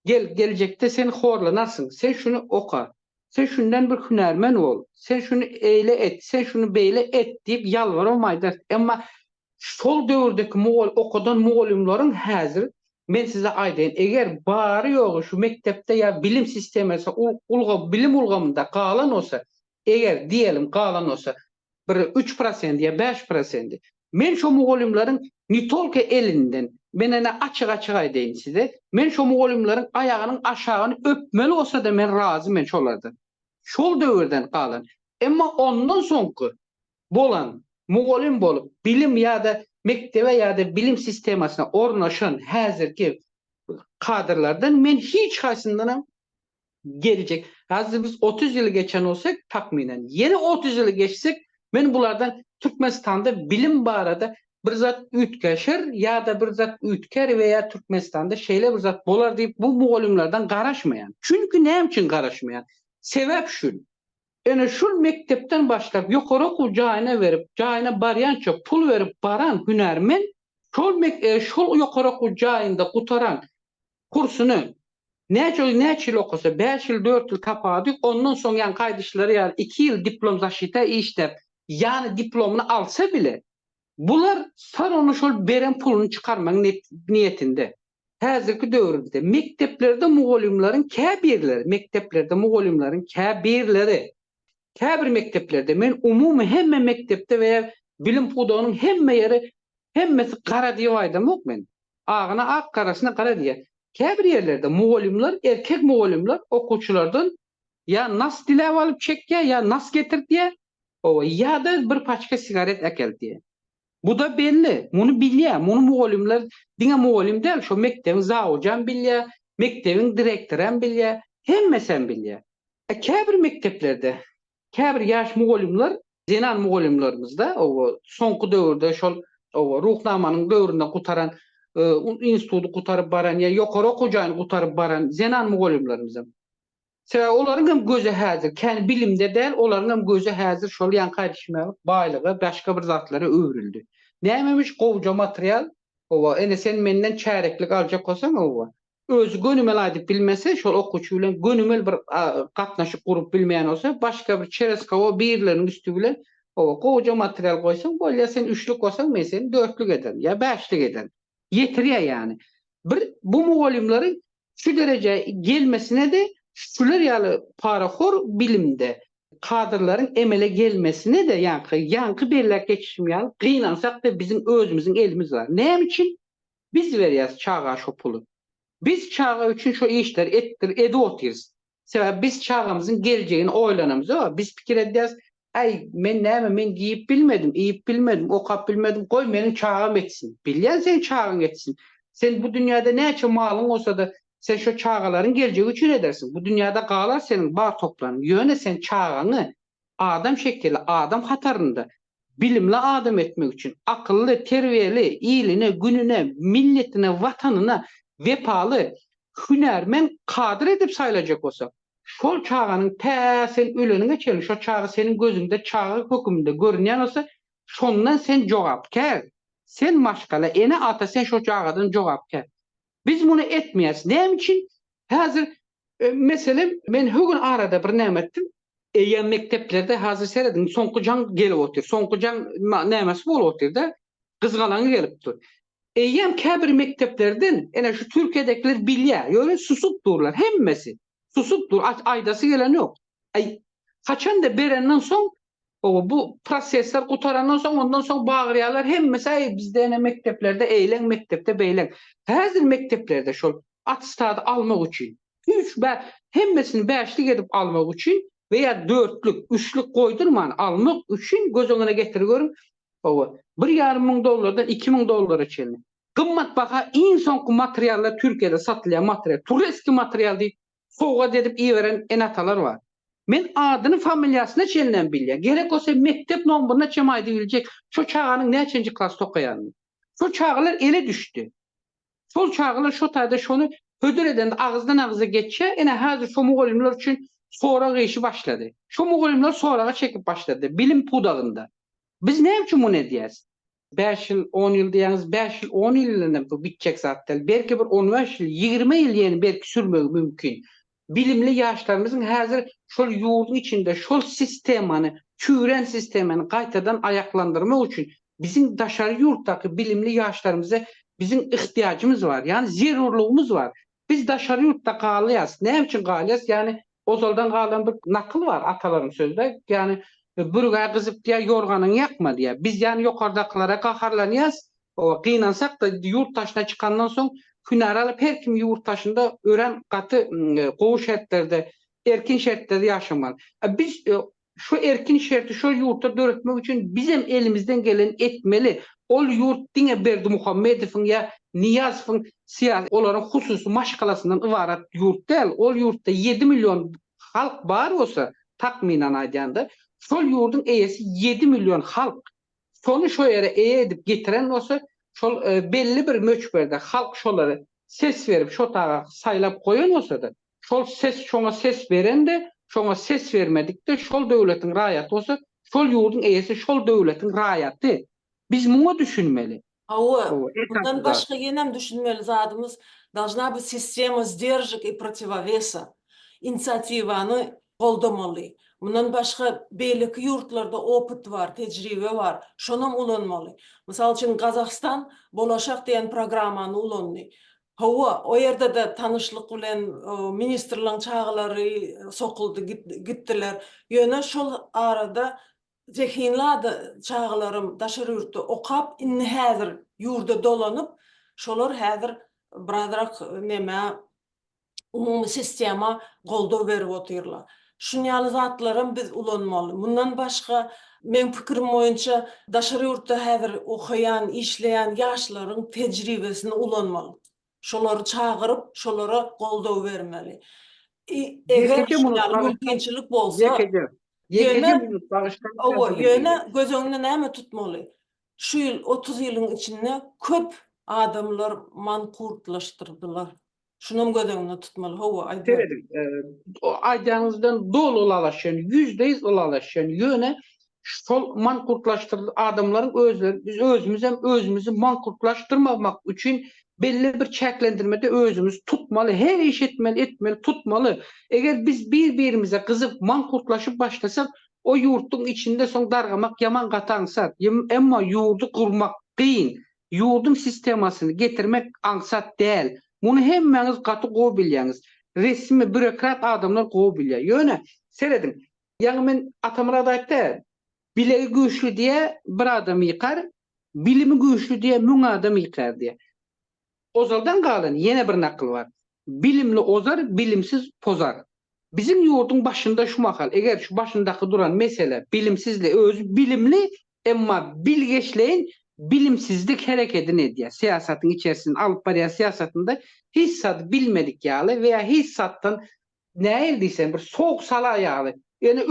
Speaker 5: Gelecekde sen horlanarsın, sen şunu oka. Sen şundan bir hünermen ol. Sen şunu eyle et, sen şunu beyle et diýip ýalvarmaýdyr. Emma şol döwürdeki okudan mugallimlaryň häzir men size aýdaýyn, eger bary ýogy şu mektepde ya bilim sistemesi bilim ulgamynda galan olsa, eger diýelim galan olsa bir 3% ya 5%. Men şo mugallimlaryň nitolke elinden men ene açyk aýdaýyn size. Men şo mugallimlaryň aýagynyň aşagyny öpmeli olsa da men razy men şolardan. Şol döwürden galan. Emma ondan soňky bolan mugallim bolup bilim ýa-da mektebe ýa-da bilim sistemasyna ornaşan häzirki kadrlardan men hiç haýsyndan gelecek. Hazır biz 30 ýyl geçen olsak takminen. Yeni 30 ýyl geçsek men bulardan Türkmenistanda bilim barada bir zat ütkeşir ýa-da bir zat ütker veya Türkmenistanda şeýle bir zat bolar diýip bu mugallimlerden garaşmaýan. Çünkü näme üçin garaşmaýan? Sebäp şu. Ene şul mektepten başlap ýokary okuw jaýyna berip, jaýyna barýança pul berip baran hünermen şol ýokary okuw jaýynda gutaran kursuny näçe ýyl okasa, 5 ýyl, 4 ýyl tapady, ondan soň ýan gaýdyşlary ýa 2 ýyl diplom zaşyta işlep, ýani diplomunu alsa bile bular sar onu şol beren pulunu çıkarmak niyetinde. Häzirki döwürde mekteplerde mugallimlaryň käbir mekteplerde men umumy hemme mektepde we bilim pudagynyň hemme ýeri hemmesi gara diýip aýdamok men. Agyna ak, garasyna gara diýär. Käbir ýerlerde mugallimler, erkek mugallimler okuwçylardan ya nas dilep alyp çekýär, ya nas getirdiýär, ýa-da bir paçka sigaret äkeldiýär. Bu da belli. Bunu bilýär. Bunu mugallimler diňe mugallim däl, şo mektebiň zawjam bilýär, mektebiň direktorem bilýär, hemmesen bilýär. Käbir mekteplerde, käbir ýaş mugallimler, zenan mugallimlerimizde soňky döwürde şol ruhnamanyň döwründe gutaran institutu gutaryp baran ýa ýokary okuw jaýyny gutaryp baran zenan mugallimlerimizem. Sebäbi olaryň hem gözi häzir, kän bilimde däl, olaryň hem gözi häzir şol ýan gaýdyşmagy, baýlygy, başga bir zatlara öwrüldi. Nämemiş gowja material, ene sen menden çäreklik aljak bolsaň, özü gönümel aýdyp bilmese, şol okuwçy bilen gönümel bir gatnaşyk gurup bilmeýän bolsa, başga bir çereska birleriň üstü bilen O koca material koysan, bolya sen üçlük koysan, men seni dörtlük eden ya beşlik eden. Yetiriyor yani. Bu muallimlerin şu derece gelmesine de şular yalı paraxor bilimde kadrların emele gelmesine de yankı belirler geçişim yani kıynansak da bizim özümüzün elimiz var. Ne için? Biz veriyoruz çağa şu pulu. Biz çağa için şu işler edi otuyoruz. Sebep biz çağımızın geleceğini oylanamız. Biz fikir edeceğiz. Ay men giyip bilmedim, iyip bilmedim, okap bilmedim. Koy benim çağım etsin. Bilyen sen çağın etsin. Sen bu dünyada ne için malın olsa da sen şu çağların geleceği için edersin. Bu dünyada kağlar senin bar toplanın. Yöne sen çağını adam şekli, adam hatarında bilimle adam etmek için akıllı, terbiyeli, iyiliğine, gününe, milletine, vatanına vefalı, hünermen kadir edip sayılacak olsa şol çağının sen ölününe çeli, şu çağı senin gözünde, çağı hükümünde görünen olsa şondan sen cevapkar. Sen maşkala, ene ata sen şu çağıdan cevapkar. Biz bunu etmeyiz. Ne için? Hazır mesela ben bugün arada bir nemettim. Eyyem mekteplerde hazır seyredin. Sonkucan gelip otur. Sonkucan nemesi bol otur da kızgalanı gelip dur. Eyyem kabir mekteplerden ene şu Türkiye'dekiler bilye. Öyle susup dururlar. Hemmesi. Susup dur. Aydası gelen yok. Ay, kaçan da berenden son bu prosesler kutarandan sonra ondan sonra bağırıyorlar. Hem mesela bizde ene mekteplerde eğlen, mektepte beylen. Hazır mekteplerde şu atestadı almak için. Hemmesini beşlik edip almak için veya dörtlük, üçlük koydurman almak için göz önüne getiriyorum. $1,500,000'dan $2,000 için. Kımmat baka en son materyaller Türkiye'de satılan materyal. Tureski materyal değil. Soğuğa dedip iyi veren enatalar var. Men adını familyasına çelinden bilya. Gerek olsa mektep nomburuna çemaydı bilecek. Şu çağının ne çenci klas tokayanını. Şu çağlar ele düştü. Sol çağlar şu tayda şunu hödür eden de ağızdan ağıza geçe. Ene hazır şu muğalimler için sonra işi başladı. Şu muğalimler sonra çekip başladı. Bilim pudağında. Biz ne için bunu ediyoruz? 5 yıl, 10 yıl diyeniz 5 yıl, 10 yılında bu bitecek zaten. Belki bir 15 yıl, 20 yıl yani belki sürmek mümkün. Bilimli yaşlarımızın hazır şol yurdun içinde şol sistemini, çüren sistemini qaytadan ayaklandırmak için bizim dışarı yurttaki bilimli yaşlarımıza bizim ihtiyacımız var. Yani zerurluğumuz var. Biz dışarı yurtta qalıyız. Ne için qalıyız? Yani ozaldan qalan bir nakıl var ataların sözde. Yani buraya kızıp diye yorganın yakma diye. Biz yani yukarıdaklara kaharlanıyız. O kıynansak da yurt taşına çıkandan sonra hüner alıp her kim yurt taşında öğren katı koğuş şartlarda, erkin şartlarda yaşamalı. Biz şu erkin şartı şu yurtta döretmek için bizim elimizden gelen etmeli. Ol yurt dine Berdi Muhammedov'un ya Niyazov'un siyasi olarak hususu maşkalasından ibaret yurt değil. Ol yurtta 7 milyon halk var olsa takminen aydanda. Şol yurdun eyesi 7 milyon halk. Şonu şu yere eye edip getiren olsa şol belli bir möçberde halk şoları ses verip şu tağa saylap koyan olsa da şol ses şona ses veren de şona ses vermedik de şol devletin rayatı olsa şol yurdun eyesi şol devletin rayatı. Biz bunu düşünmeli.
Speaker 1: Bundan başka yenem düşünmeli zadımız должна быть система сдержек и противовеса. İnisiyativаны koldamalı. Bundan başka belki yurtlarda opıt var, tecrübe var. Şonam ulanmalı. Misal için Kazakistan Bolaşak diyen programanı ulanlı. O yerde de tanışlık bilen ministerlerin çağları sokuldu, gittiler. Yöne şol arada zehinladi çağlarım daşarı yurtda okap inni hazır yurda dolanıp şolar hazır bradrak neme umumi sistema goldaw berip oturlar. Şunyalı zatlarım biz ulanmalı. Bundan başka men fikrim boyunca daşarı yurtda hazır okuyan, işleyen yaşların tecrübesini ulanmalı. Şolary çağırıp şolara goldaw bermeli. Eger mümkinçilik bolsa yöne göz önüne näme tutmalı? Şu yıl 30 yılın içinde köp adamlar mankurtlaştırdılar. Şunun göz önüne tutmalı.
Speaker 5: Aydanızdan dolu olalaşan, %100 olalaşan yöne şol mankurtlaştırdı adamların özleri, biz özümüzü mankurtlaştırmamak için belli bir çeklendirmede özümüz tutmalı, her iş etmeli, tutmalı. Eğer biz birbirimize kızıp mankurtlaşıp başlasak O yurtun içinde son dargamak yaman gatansat. Emma yurdu kurmak kıyın. Yurdun sistemasını getirmek ansat değil. Bunu hemmeniz katı qoğu bilýäňiz. Resmi bürokrat adamlar qoğu bilýär. Ýöne seredin. Yani men atamra da aýtdy. Bilegi güýçlü diye bir adam ýykar, bilimi güýçlü diye müň adam ýykar diye. Ozaldan galan yine bir nakıl var. Bilimli ozar, bilimsiz pozar. Bizim yurdun başında şu makal. Eğer şu başındaki duran mesele bilimsizle öz bilimli emma bilgeçleyin bilimsizlik hareketini ediyor. Siyasetin içerisinde alıp barayan siyasetinde hissat bilmedik yağlı veya hissattan ne eldiysen bir soğuk sala yağlı. Yani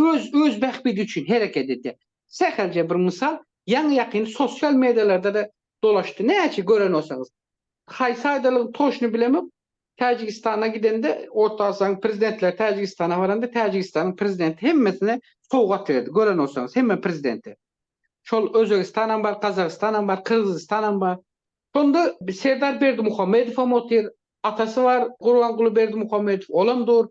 Speaker 5: öz behbidi için hareket ediyor. Seherce bir misal yan yakın sosyal medyalarda da dolaştı. Ne açı gören olsanız. Haysaydalık toşunu bilemem. Tacikistan'a gidende Orta Asya'nın prezidentler Tacikistan'a varanda Tacikistan'ın prezidenti hemmesine soğuk verdi. Gören olsanız hemen prezidenti. Şol Özbekistan'an var, Kazakistan'an var, Kırgızistan'an var. Sonda Serdar Berdimuhamedov omotir, atası var Gurbanguly Berdimuhamedov, olamdır.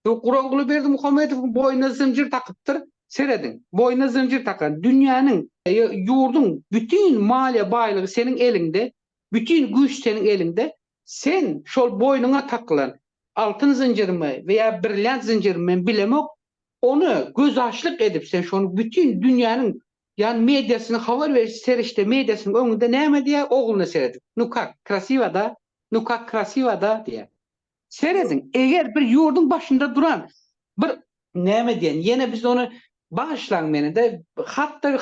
Speaker 5: Gurbanguly Berdimuhamedov'un boynuna zincir takıptır. Seredin. Boynuna zincir takan. Dünyanın, yurdun bütün maliye baylığı senin elinde. Bütün güç senin elinde. Sen şol boynuna takılan altın zincir mi veya brilliant zincir mi bilemek onu göz açlık edip sen şonu bütün dünyanın yani medyasını haber ver serişte medyasının önünde näme diye oğluna seyredin. Nukak krasiva da diye. Seyredin. Eğer bir yurdun başında duran bir näme diyen yine biz onu bağışlan beni de hatta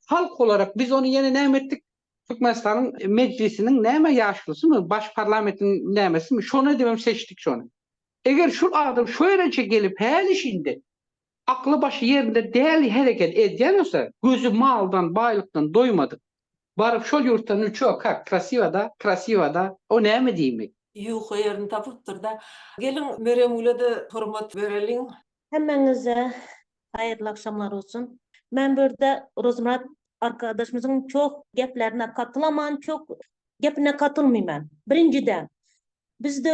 Speaker 5: halk olarak biz onu yine näme ettik. Türkmenistan'ın meclisinin näme yaşlısı mı? Baş parlamentin nämesi mi? Şonu demem seçtik şonu. Eğer şu adam şöylece gelip her işinde aklı başı yerinde değerli hareket ediyorsa gözü maldan, baylıktan doymadı. Barıp şol yurttan uçuyor krasiva da o näme diýmek?
Speaker 1: Yuh yerini tapıptır da. Gelin Meryem de hormat verelim.
Speaker 6: Hemmenize hayırlı akşamlar olsun. Ben burada Rozmurat arkadaşımızın çok geplerine katılaman, çok gepine katılmayman. Birinciden biz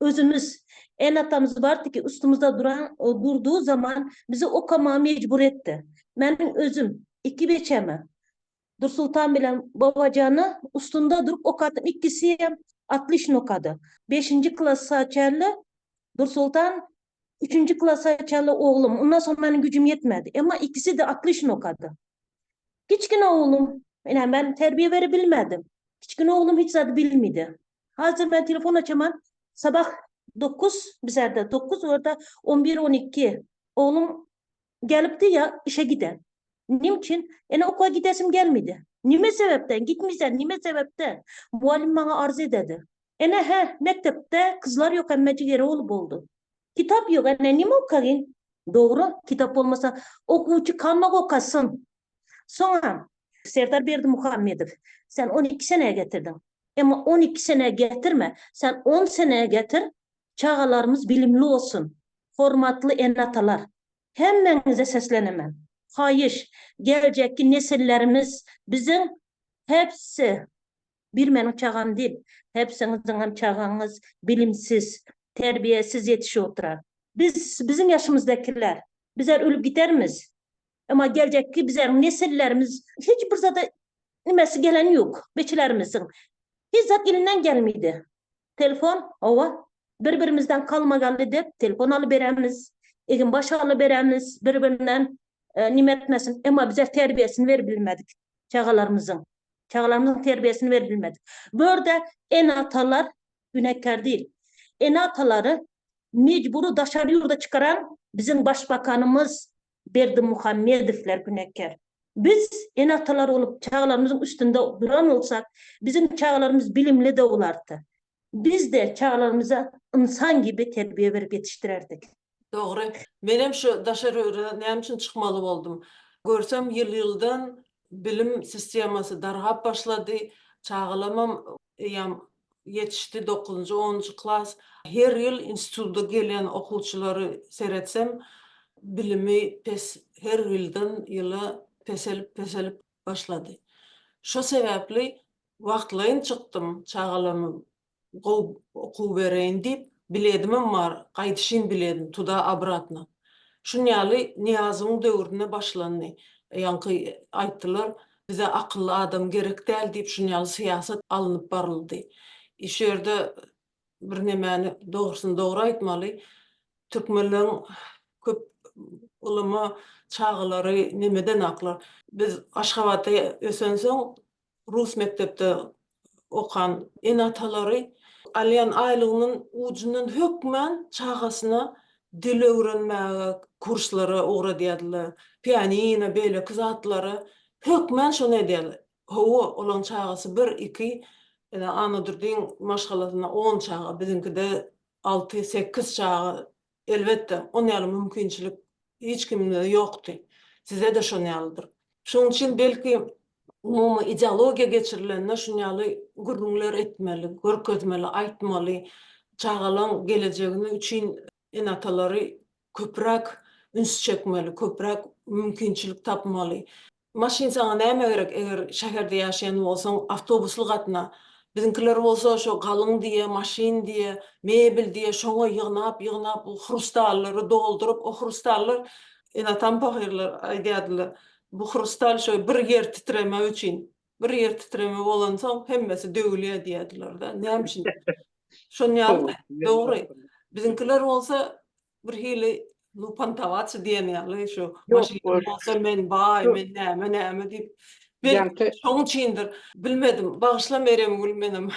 Speaker 6: özümüz en atamız vardı ki üstümüzde durduğu zaman bizi okuma mecbur etti. Benim özüm iki beçeme Dursultan bilen babacanı üstünde durup okatım. İkisi 60 okadı. 5. klas açarlı Dursultan 3. klas açarlı oğlum. Ondan sonra benim gücüm yetmedi. Ama ikisi de 60 okadı. Kiçkin oğlum. Yani ben terbiye verebilmedim. Kiçkin oğlum hiç zaten bilmedi. Hazır ben telefon açamam. Sabah 9 bizlerde 9 orada 11-12 oğlum gelipti ya işe giden. Niçin? Okula gidesim gelmedi. Nime sebepten? Gitmişler. Nime sebepten? Muallim bana arz ededi. Mektepte kızlar yok emmeci yeri olup oldu. Kitap yok. Nime okuyayım? Doğru. Kitap olmasa okuyucu kalmak okasın. Sonra Serdar Berdimuhamedov sen 12 seneye getirdin. Ama 12 seneye getirme. Sen 10 seneye getir. Çağalarımız bilimli olsun. Formatlı enatalar. Hemmenize seslenemem. Hayır. Gelecekki nesillerimiz bizim hepsi bir benim çağım değil. Hepsinizin hem çağınız bilimsiz, terbiyesiz yetişiyor oturan. Bizim yaşımızdakiler bizler ölüp gidermiz. Ama gelecekki bizler nesillerimiz hiçbir zaten nimesi gelen yok. Beçilerimizin. Bizzat elinden gelmedi. Telefon, birbirimizden kalmagalı deyip telefon alıveremiz. Egin başı alıveremiz. Birbirinden nimetmesin. Ama bize terbiyesini verebilmedik. Çağalarımızın terbiyesini verebilmedik. Böyle en atalar günahkar değil. En ataları mecburu dışarı yurda çıkaran bizim başbakanımız Berdimuhamedovlar günahkar. Biz en atalar olup çağalarımızın üstünde duran olsak bizim çağalarımız bilimli de olardı. Biz de çağalarımıza insan gibi terbiye verip yetiştirerdik.
Speaker 1: Doğru. Benim şu daşarı ne için çıkmalı oldum. Görsem yıldan bilim sisteması darhap başladı. Çağılamam yetişti 9. 10. klas. Her yıl institutda gelen okuyucuları seyretsem bilimi her yıldan yıla peselip başladı. Şu sebeple vaktlayın çıktım çağılamam okuv vereyim deyip biledimim var, qaytışın biledim, tuda обратно. Şunyaly Niyazyň döwrüne başlandy. Ýanky aýtdylar, bize akıllı adam gerek däl diýip şunyaly siýasat alınıp baryldy. Şu ýerde bir nemäni dogrusyny dogry aýtmaly. Türkmenliň köp ulama çağılary nemeden aklar. Biz Aşgabatda ösensoň rus mektepde okan en atalary alyan aýlygynyň ujundan hökmen çağasyna dil öwrenmäge kurslary ugry diýdiler. Pianino beýle kyzatlary hökmen şonu edýärler. Howa olan çağasy 1-2 ana durdiň maşgalatyna 10 çağa, bizinkide 6-8 çağa. Elbette on ýaly mümkinçilik hiç kimde ýokdy. Size de şonu ýalydyr. Şoň üçin belki umumy ideologiýa geçirilenine şunyaly gurrunlar etmeli, görkezmeli, aýtmaly, çağalaň gelejegini üçin en atalary köpräk üns çekmeli, köpräk mümkinçilik tapmaly. Maşin saňa näme gerek? Eger şäherde ýaşaýan bolsaň, awtobusly gatna. Bizimkiler bolsa şo galyň diýe, maşin diýe, mebel diýe şoňa ýygnap, o hrustallary doldurup, o hrustallar en atam pahyrlar aýdýardylar. Bu hrustal şo bir ýer titreme üçin, bir ýer titreme bolansoň hemmesi döwülýär diýerdiler da. Näme üçin? Şonu ýaly dogry. Bizimkiler bolsa bir hili lupantavatsy diýen ýaly şo maşin bolsa men bay, men näme diýip
Speaker 5: Ýanky
Speaker 1: şoň üçindir. Bilmedim. Bagışla Meryem Gül menem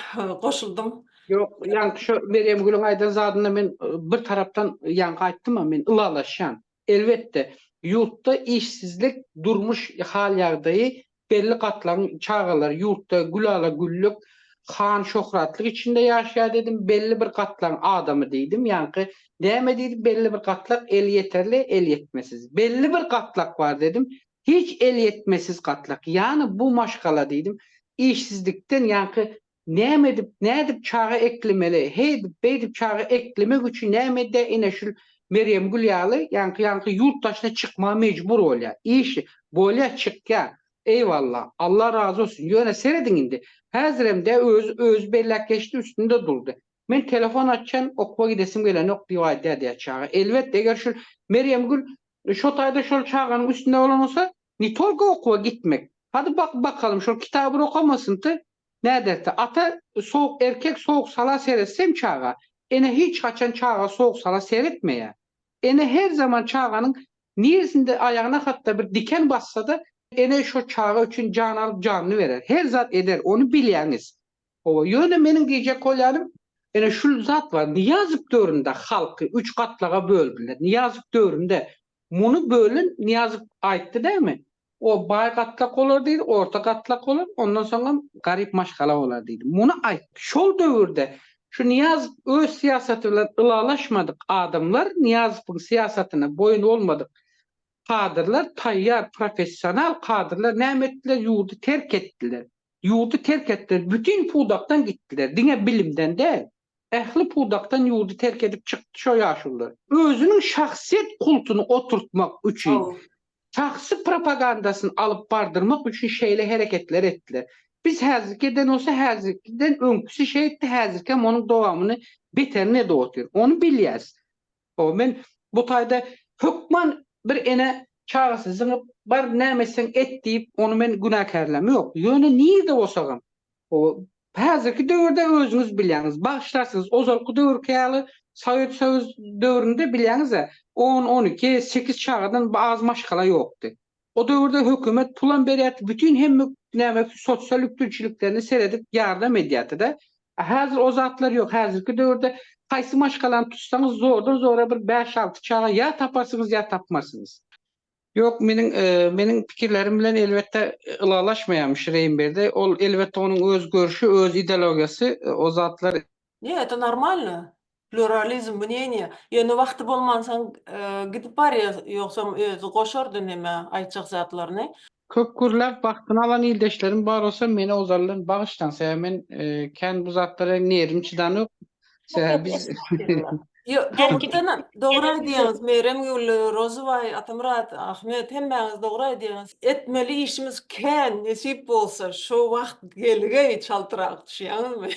Speaker 1: goşuldum.
Speaker 5: yok, ýanky şu Meryem Gülüň aýdan zadyna men bir tarapdan ýanky aýtdym, men ılalaşan. Elbette ýurtda işsizlik durmuş hal ýagdaýy belli gatlaryň çağalar ýurtda gülala güllük han şöhratlyk içinde ýaşaýar dedim, belli bir gatlaryň adamy diýdim. Ýanky näme diýdim, belli bir gatlak el yeterli, el yetmesiz. Belli bir gatlak var dedim. Hiç el yetmesiz gatlak. Yani bu maşgala diýdim. İşsizlikden ýanky näme edip çağa eklemeli, heyip beýdip çağa eklemek üçin näme de ene şu Meryem Gül ýaly ýanky ýurtdaşyna çykma mejbur bolýar. İşi bolýa çykýar. Eyvallah. Allah razı olsun. Ýöne seredin indi. Häziremde öz bellekleşdi üstünde durdu. Men telefon açan okula gidesim gelen ok diýip diýär çağa. Elbette eger şu Meryem Gül şu taýda şol çağanyň üstünde bolan bolsa, ni tolga okula gitmek. Hadi bakalım şu kitabı okamasynty. Näderdi? Ata soğuk erkek soğuk sala seyretsem çağa. Ene hiç kaçan çağa soğuk sala seyretmeýär. Ene her zaman çağanyň niýesinde ayağına hatta bir diken bassa da ene şu çağa üçin can alıp canını verer. Her zat eder, onu bilýäňiz. O ýöne meniň diýjek bolýarym, ene şu zat var. Niýazyk döwründe halky 3 gatlaga böldüler. Niýazyk döwründe muny bölün Niýazyk aýtdy dämi? O bay gatlak bolar diýdi, orta gatlak bolar, ondan soňra garyp maşgala bolar diýdi. Muny aýtdy. Şol döwürde şu Niýazyk öz siýasaty bilen ılalaşmadyk adamlar, Niýazykyň siýasatyna boyun bolmadyk kadrlar, taýýar professional kadrlar näme etdiler? Ýurdu terk etdiler. Ýurdu terk etdiler. Bütün pudaktan gitdiler. Diňe bilimden däl. Ähli pudaktan ýurdu terk edip çykdy şo ýaşullar. Özüniň şahsiýet kultuny oturtmak üçin, şahsy propagandasyny alyp bardyrmak üçin şeýle hereketler etdiler. Biz häzirkiden olsa häzirkiden öňküsi şey etdi, häzirken onuň dowamyny beterine dowatýar. Onu bilýäs. O men bu taýda hökman bir ene çağasy zyňyp bar nämesen et diýip onu men günahkarlamy ýok. Ýöne niýde bolsagam. O häzirki döwürde özüňiz bilýäňiz, bagışlarsyňız ozalky döwürke ýaly Sovet Söz döwründe bilýäňiz, 10, 12, 8 çağdan az maşgala ýokdy. O döwürde hökümet pulan berýärdi, bütün hemme näme sosial ýükümçiliklerini seredip ýardam edýärdi. Häzir o zatlar ýok. Häzirki döwürde kaysy maşgalany tutsaňyz zordur, zora bir 5-6 çağa ýa taparsynız ýa tapmarsynız. Yok, meniň pikirlerim bilen elbette ılalaşmaýan Şeýinberde. Ol elbette onuň öz görüşi, öz ideologiýasy, o zatlar.
Speaker 1: Не, это нормально. Pluralizm мнения. Ýöne wagty bolmansaň gidip barýar, ýoksa özü goşardy näme aýtjak zatlaryny.
Speaker 5: Köp gürläp wagtyny alan ildeşlerim bar bolsa meni ozarlan bagışlansa men kän bu zatlara nerim çydanyp biz
Speaker 1: Doğru diýäňiz, Meryem Gül, Rozovay, Atamrat, Ahmet, hemmäňiz dogry diýäňiz. Etmeli işimiz kän, nesip bolsa, şo wagt gelige çaltyrak düşýärmi?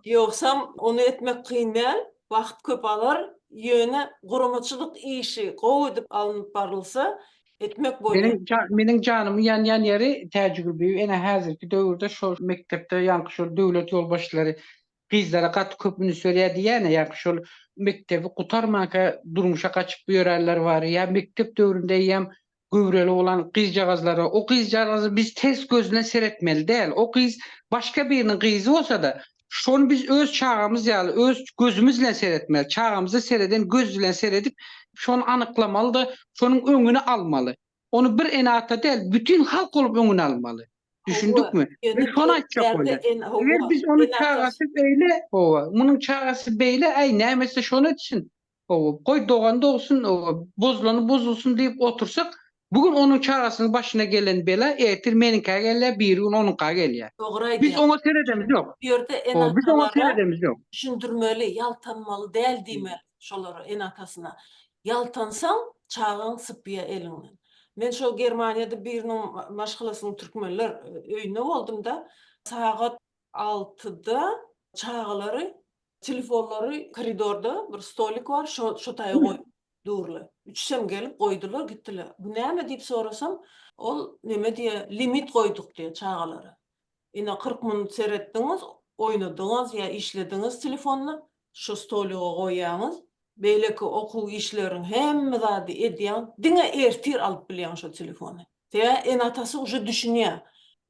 Speaker 1: Ýoksam onu etmek kyndan, wagt köp alar, yöne guramaçylyk işi gowy edip alınıp barylsa etmek bolýar.
Speaker 5: Menin canymı yan ýeri täjribi ene häzirki döwürde şol mektepde ýa-ni şol döwlet ýolbaşçylary gyzlara gat köpüni söýär diýene ýa-ni şol mektebi gutarmaka durmuşa kaçyp ýörärler bar. Ýa mektep döwründe ýam göwreli olan gyzjagazlara o gyzjagazy biz tez gözüne seretmeli däl. O gyz başga biriniň gyzy bolsa da şonu biz öz çağımız ýaly öz gözümizle seretmeli. Çağımızı sereden göz bilen seredip şonu anyklamaly da şonuň öňüni almaly. Onu bir enata däl, bütün halk olup öňüne almaly. Düşündükmü?
Speaker 1: Ýöne
Speaker 5: Şonu aýtjak bolýar. Eger biz onu çağasy beýle, munyň çağasy beýle, aý nämese şonu etsin. Goý doganda olsun, bozulany bozulsun diýip otursak, bugün onun çağasynyň başyna gelen bela etir meniňkä gelýär, bir gün onuňka gelýär. Biz ona seredemiz ýok. Biz ona seredemiz ýok.
Speaker 1: Düşündürmeli, yaltanmaly däl diýmeli şolara enatasına. Yaltansaň çağın sypýa elinden. Men şo Germaniýada biriniň maşgalasyny türkmenler öýünde boldum da sagat 6-da çağalary telefonlary koridorda bir stolik bar, şo taýa goýup durly. Üçsem gelip goýdular, gitdiler. Bu näme diýip sorasam, ol neme diýe limit goýduk diýe çağalary. Ine 40 minut seretdiňiz, oýnadyňyz ýa işlediňiz telefonni şo stoliga goýýaňyz. Beýleki okuw işleriň hemme zady edýän, diňe ertir alyp bilýän şo telefony. Teýe enatasy uje düşünýär.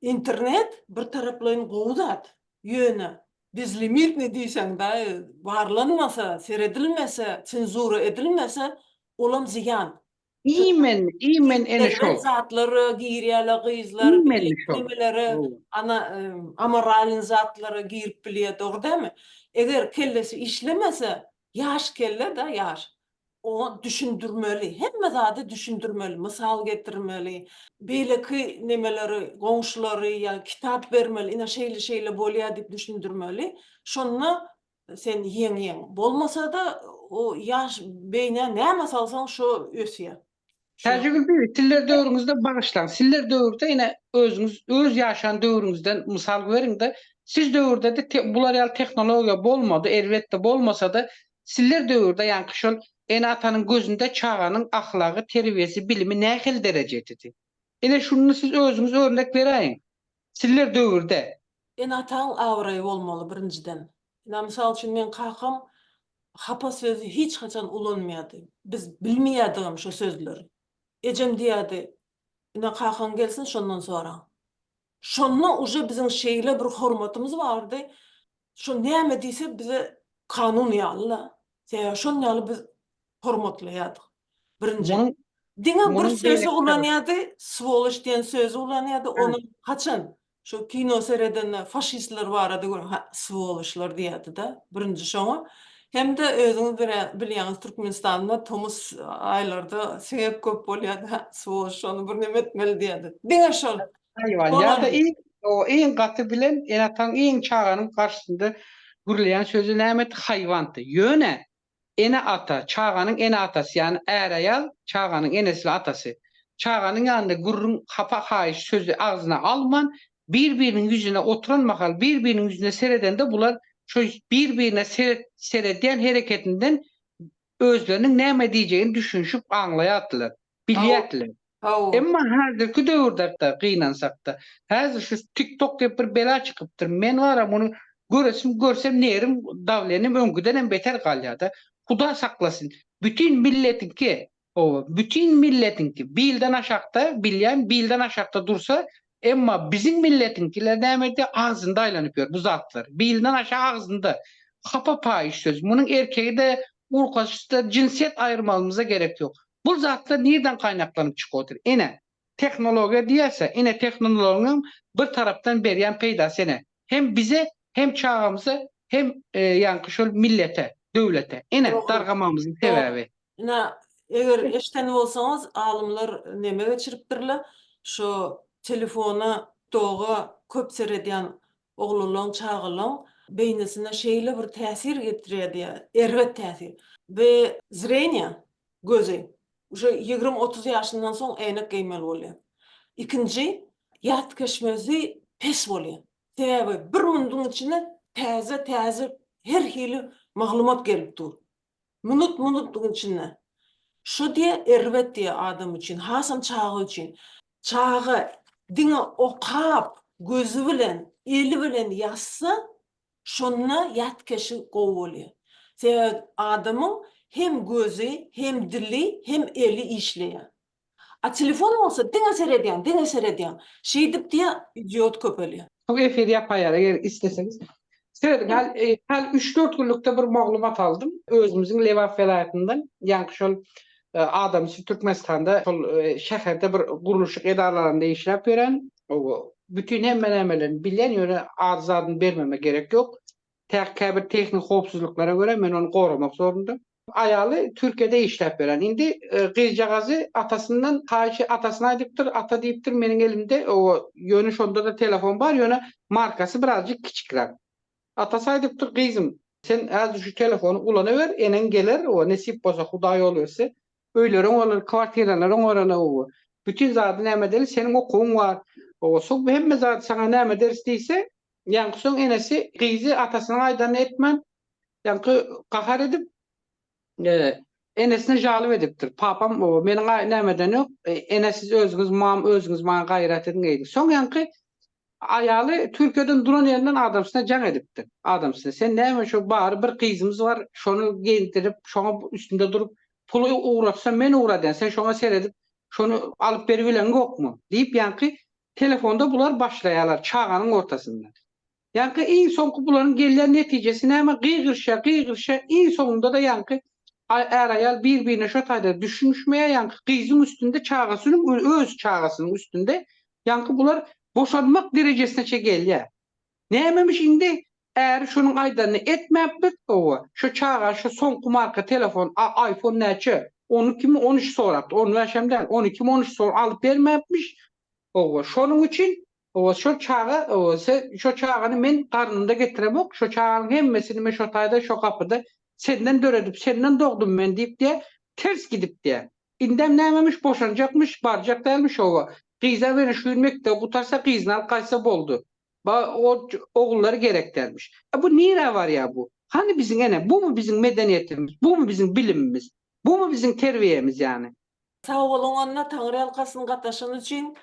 Speaker 1: Internet bir taraplaryň gowy zat. Ýöne biz limit ne diýseň da barlanmasa, seredilmese, senzura edilmese olam ziyan.
Speaker 5: Imen ene şol.
Speaker 1: Zatlary, girýärler, gyzlar,
Speaker 5: Imen şol.
Speaker 1: nimeleri, ana amoralin zatlary girip bilýär, dogry dämi? Eger kellesi işlemese, yaş kelle da yaş. O düşündürmeli. Hemme zady düşündürmeli. Mysal getirmeli. Beýleki nemeleri, goňşulary ýa kitap bermeli. Ina şeýle bolýar diýip düşündürmeli. Şonu sen ýeň bolmasa da o yaş beýne näme salsaň şo ösýär.
Speaker 5: Täjribi siller döwrüňizde bagyşlan. Siller döwürde ine özüňiz öz ýaşan döwrüňizden mysal beriň de siz döwürde de bular ýaly tehnologiýa bolmady, elbetde bolmasa da siller döwürde ýa-ni şol enatanyň gözünde çağanyň ahlagy, terbiyesi, bilimi nähil derejededir. Ene şunu siz özüňiz örnek beräýin. Siller döwürde
Speaker 1: Enataň awraý bolmaly birinciden. Misal üçin men kakam hapa sözü hiç kaçan ulanmaýady. Biz bilmeýärdigim şo sözleri. Ejem diýärdi, ina kakam gelsin şondan sonra. Şondan uje biziň şeýle bir hormatymyz bardy. Şo näme diýse bize kanun ýaly. Şon ýaly biz hormatlaýardyk. Birinji. Diňe bir söz ulanýardy, svoloş diýen söz ulanýardy, onu kaçan şo kino seredende faşistler barady, svoloşlar diýärdi da. Birinji şoňa. Hem de özüňiz bilýäňiz Türkmenistanda tomus aýlarda sebep köp bolýar, svoloş onu bir neme etmeli diýärdi. Diňe şol.
Speaker 5: Haýwan ýa-da iň gaty bilen enataň iň çağanyň garşysynda gürleýän sözü nämet haýwandy. Ýöne ene ata, çağanyň ene atasy, ýani äraýal çağanyň enesi atasy. Çağanyň ýanynda gurrun hapa haýyş sözü agzyna alman, bir-biriniň ýüzüne oturan mahal, bir-biriniň ýüzüne seredende bular şo bir-birine seredýän hereketinden özleriniň näme diýjegini düşünşip aňlaýardylar, bilýärdiler. Emma häzirki döwürde gynansak da, häzir şu TikTok diýip bir bela çykypdyr. Men wara muny görsem nerim dawlenim öňküden beter galýar-da. Huda saklasın. Bütün milletinki bilden aşakta bilýän, bilden aşakta dursa, emma bizim milletinkiler näme ağzında aýlanyp ýör bu zatlar. Bilden aşağı ağzında. Hapa paýyş söz. Munyň erkegi de urkaşda cinsiyet aýyrmalymyza gerek ýok. Bu zatlar nereden kaynaklanıp çıkıyordur? Ene teknoloji diýerse, ene teknologiýanyň bir tarapdan berýän peýdasy ene. Hem bize, hem çağımıza, hem ýani şol millete, döwlete. Ene dargamamyzyň sebebi.
Speaker 1: Eger eşiteni bolsaňyz, alymlar neme geçiripdirler? Şo telefona doga köp seredýän oglulaň, çağılaň beýnesine şeýle bir täsir getirýär, erwet täsir. Ve zreniýa, gözi. Uşa 20-30 ýaşyndan soň eýnek giýmeli bolýar. Ikinji, ýat keşmezi pes bolýar. Täze bir munduň içine täze her hili maglumat gelip dur. Munutun içinde. Şu diye ervet diye adam için, hasam çağı için. Çağı dine okap, gözü bilen, eli bilen yazsa, şonna yat keşi kovuluyor. Sebep adamın hem gözü, hem dili, hem eli işleyen. A telefon olsa dine seyrediyen. Şey dip diye idiot köpeliyor.
Speaker 5: Çok efir yapayar eğer isteseniz. Seyredin, hal 3-4 günlükte bir maglumat aldım. Özümüzün Levaf velayetinden. Yani şol adam için Türkmenistan'da şol şehirde bir kuruluşluk edarlarında işlep veren, bütün hemen bilen yöne adını vermeme gerek yok. Bir teknik hopsuzluklara göre ben onu korumak zorundayım. Ayalı Türkiye'de işlep veren. Indi kızcağızı atasından atasına aydıptır, ata deyiptir benim elimde o yönü şonda da telefon var, yönü markası birazcık küçükler. Atası aydıptır, kızım sen az şu telefonu kullanıver, enen gelir, o nesip olsa Huday oluyorsa öylerin olur, kvartiraların oranı o. Bütün zaten emedeli senin okun var. O sok hem zaten sana ne emederiz deyse, yani son enesi kızı atasına aydan etmen, yani kahar edip enesine jalip edipdir. Papam o menin nämeden yok. Enesiz özüňiz maňa gaýrat edin eýdi. Soň ýanky ayaly Türkiýeden duran ýerinden adamsyna jaň edipdir. Adamsyna sen näme şu bary bir gyzymyz var, şonu gentirip, şoňa üstünde durup puly uğratsa men uğradan, sen şoňa seredip şonu alyp berip bilen gokmu? Diýip ýanky telefonda bular başlaýarlar çağanyň ortasynda. Ýanky iň soňky bularyň gelýän netijesi näme? Gygyrşa, iň soňunda da ýanky ayal bir-birine şu taýda düşünüşmeye yankı kızın üstünde çağasının öz çağasının üstünde yankı bular boşanmak derejesine çegelýär. Nämemiş indi eğer şunun aydanını etmepdik o şu çağa şu son marka telefon iPhone näçe 12 mi 13 soratdı. Onu yaşamdan 12 mi 13 sor alıp vermepmiş. O şonun için o şu çağa o şu çağını men karnımda getiremok. Şu çağın hemmesini me şu taýda şu kapıda senden döredip senden doğdum ben deyip diye ters gidip diye. İndem nämemiş boşanacakmış, baracak değilmiş o. Kıyza beni şürmekte kutarsa kıyızlar kaysa boldu. O oğulları gerek dermiş. Bu niye var ya bu? Hani bizim bu mu bizim medeniyetimiz? Bu mu bizim bilimimiz? Bu mu bizim terbiyemiz yani?
Speaker 1: Sağ olun, Taňry alkasyny gataşan üçin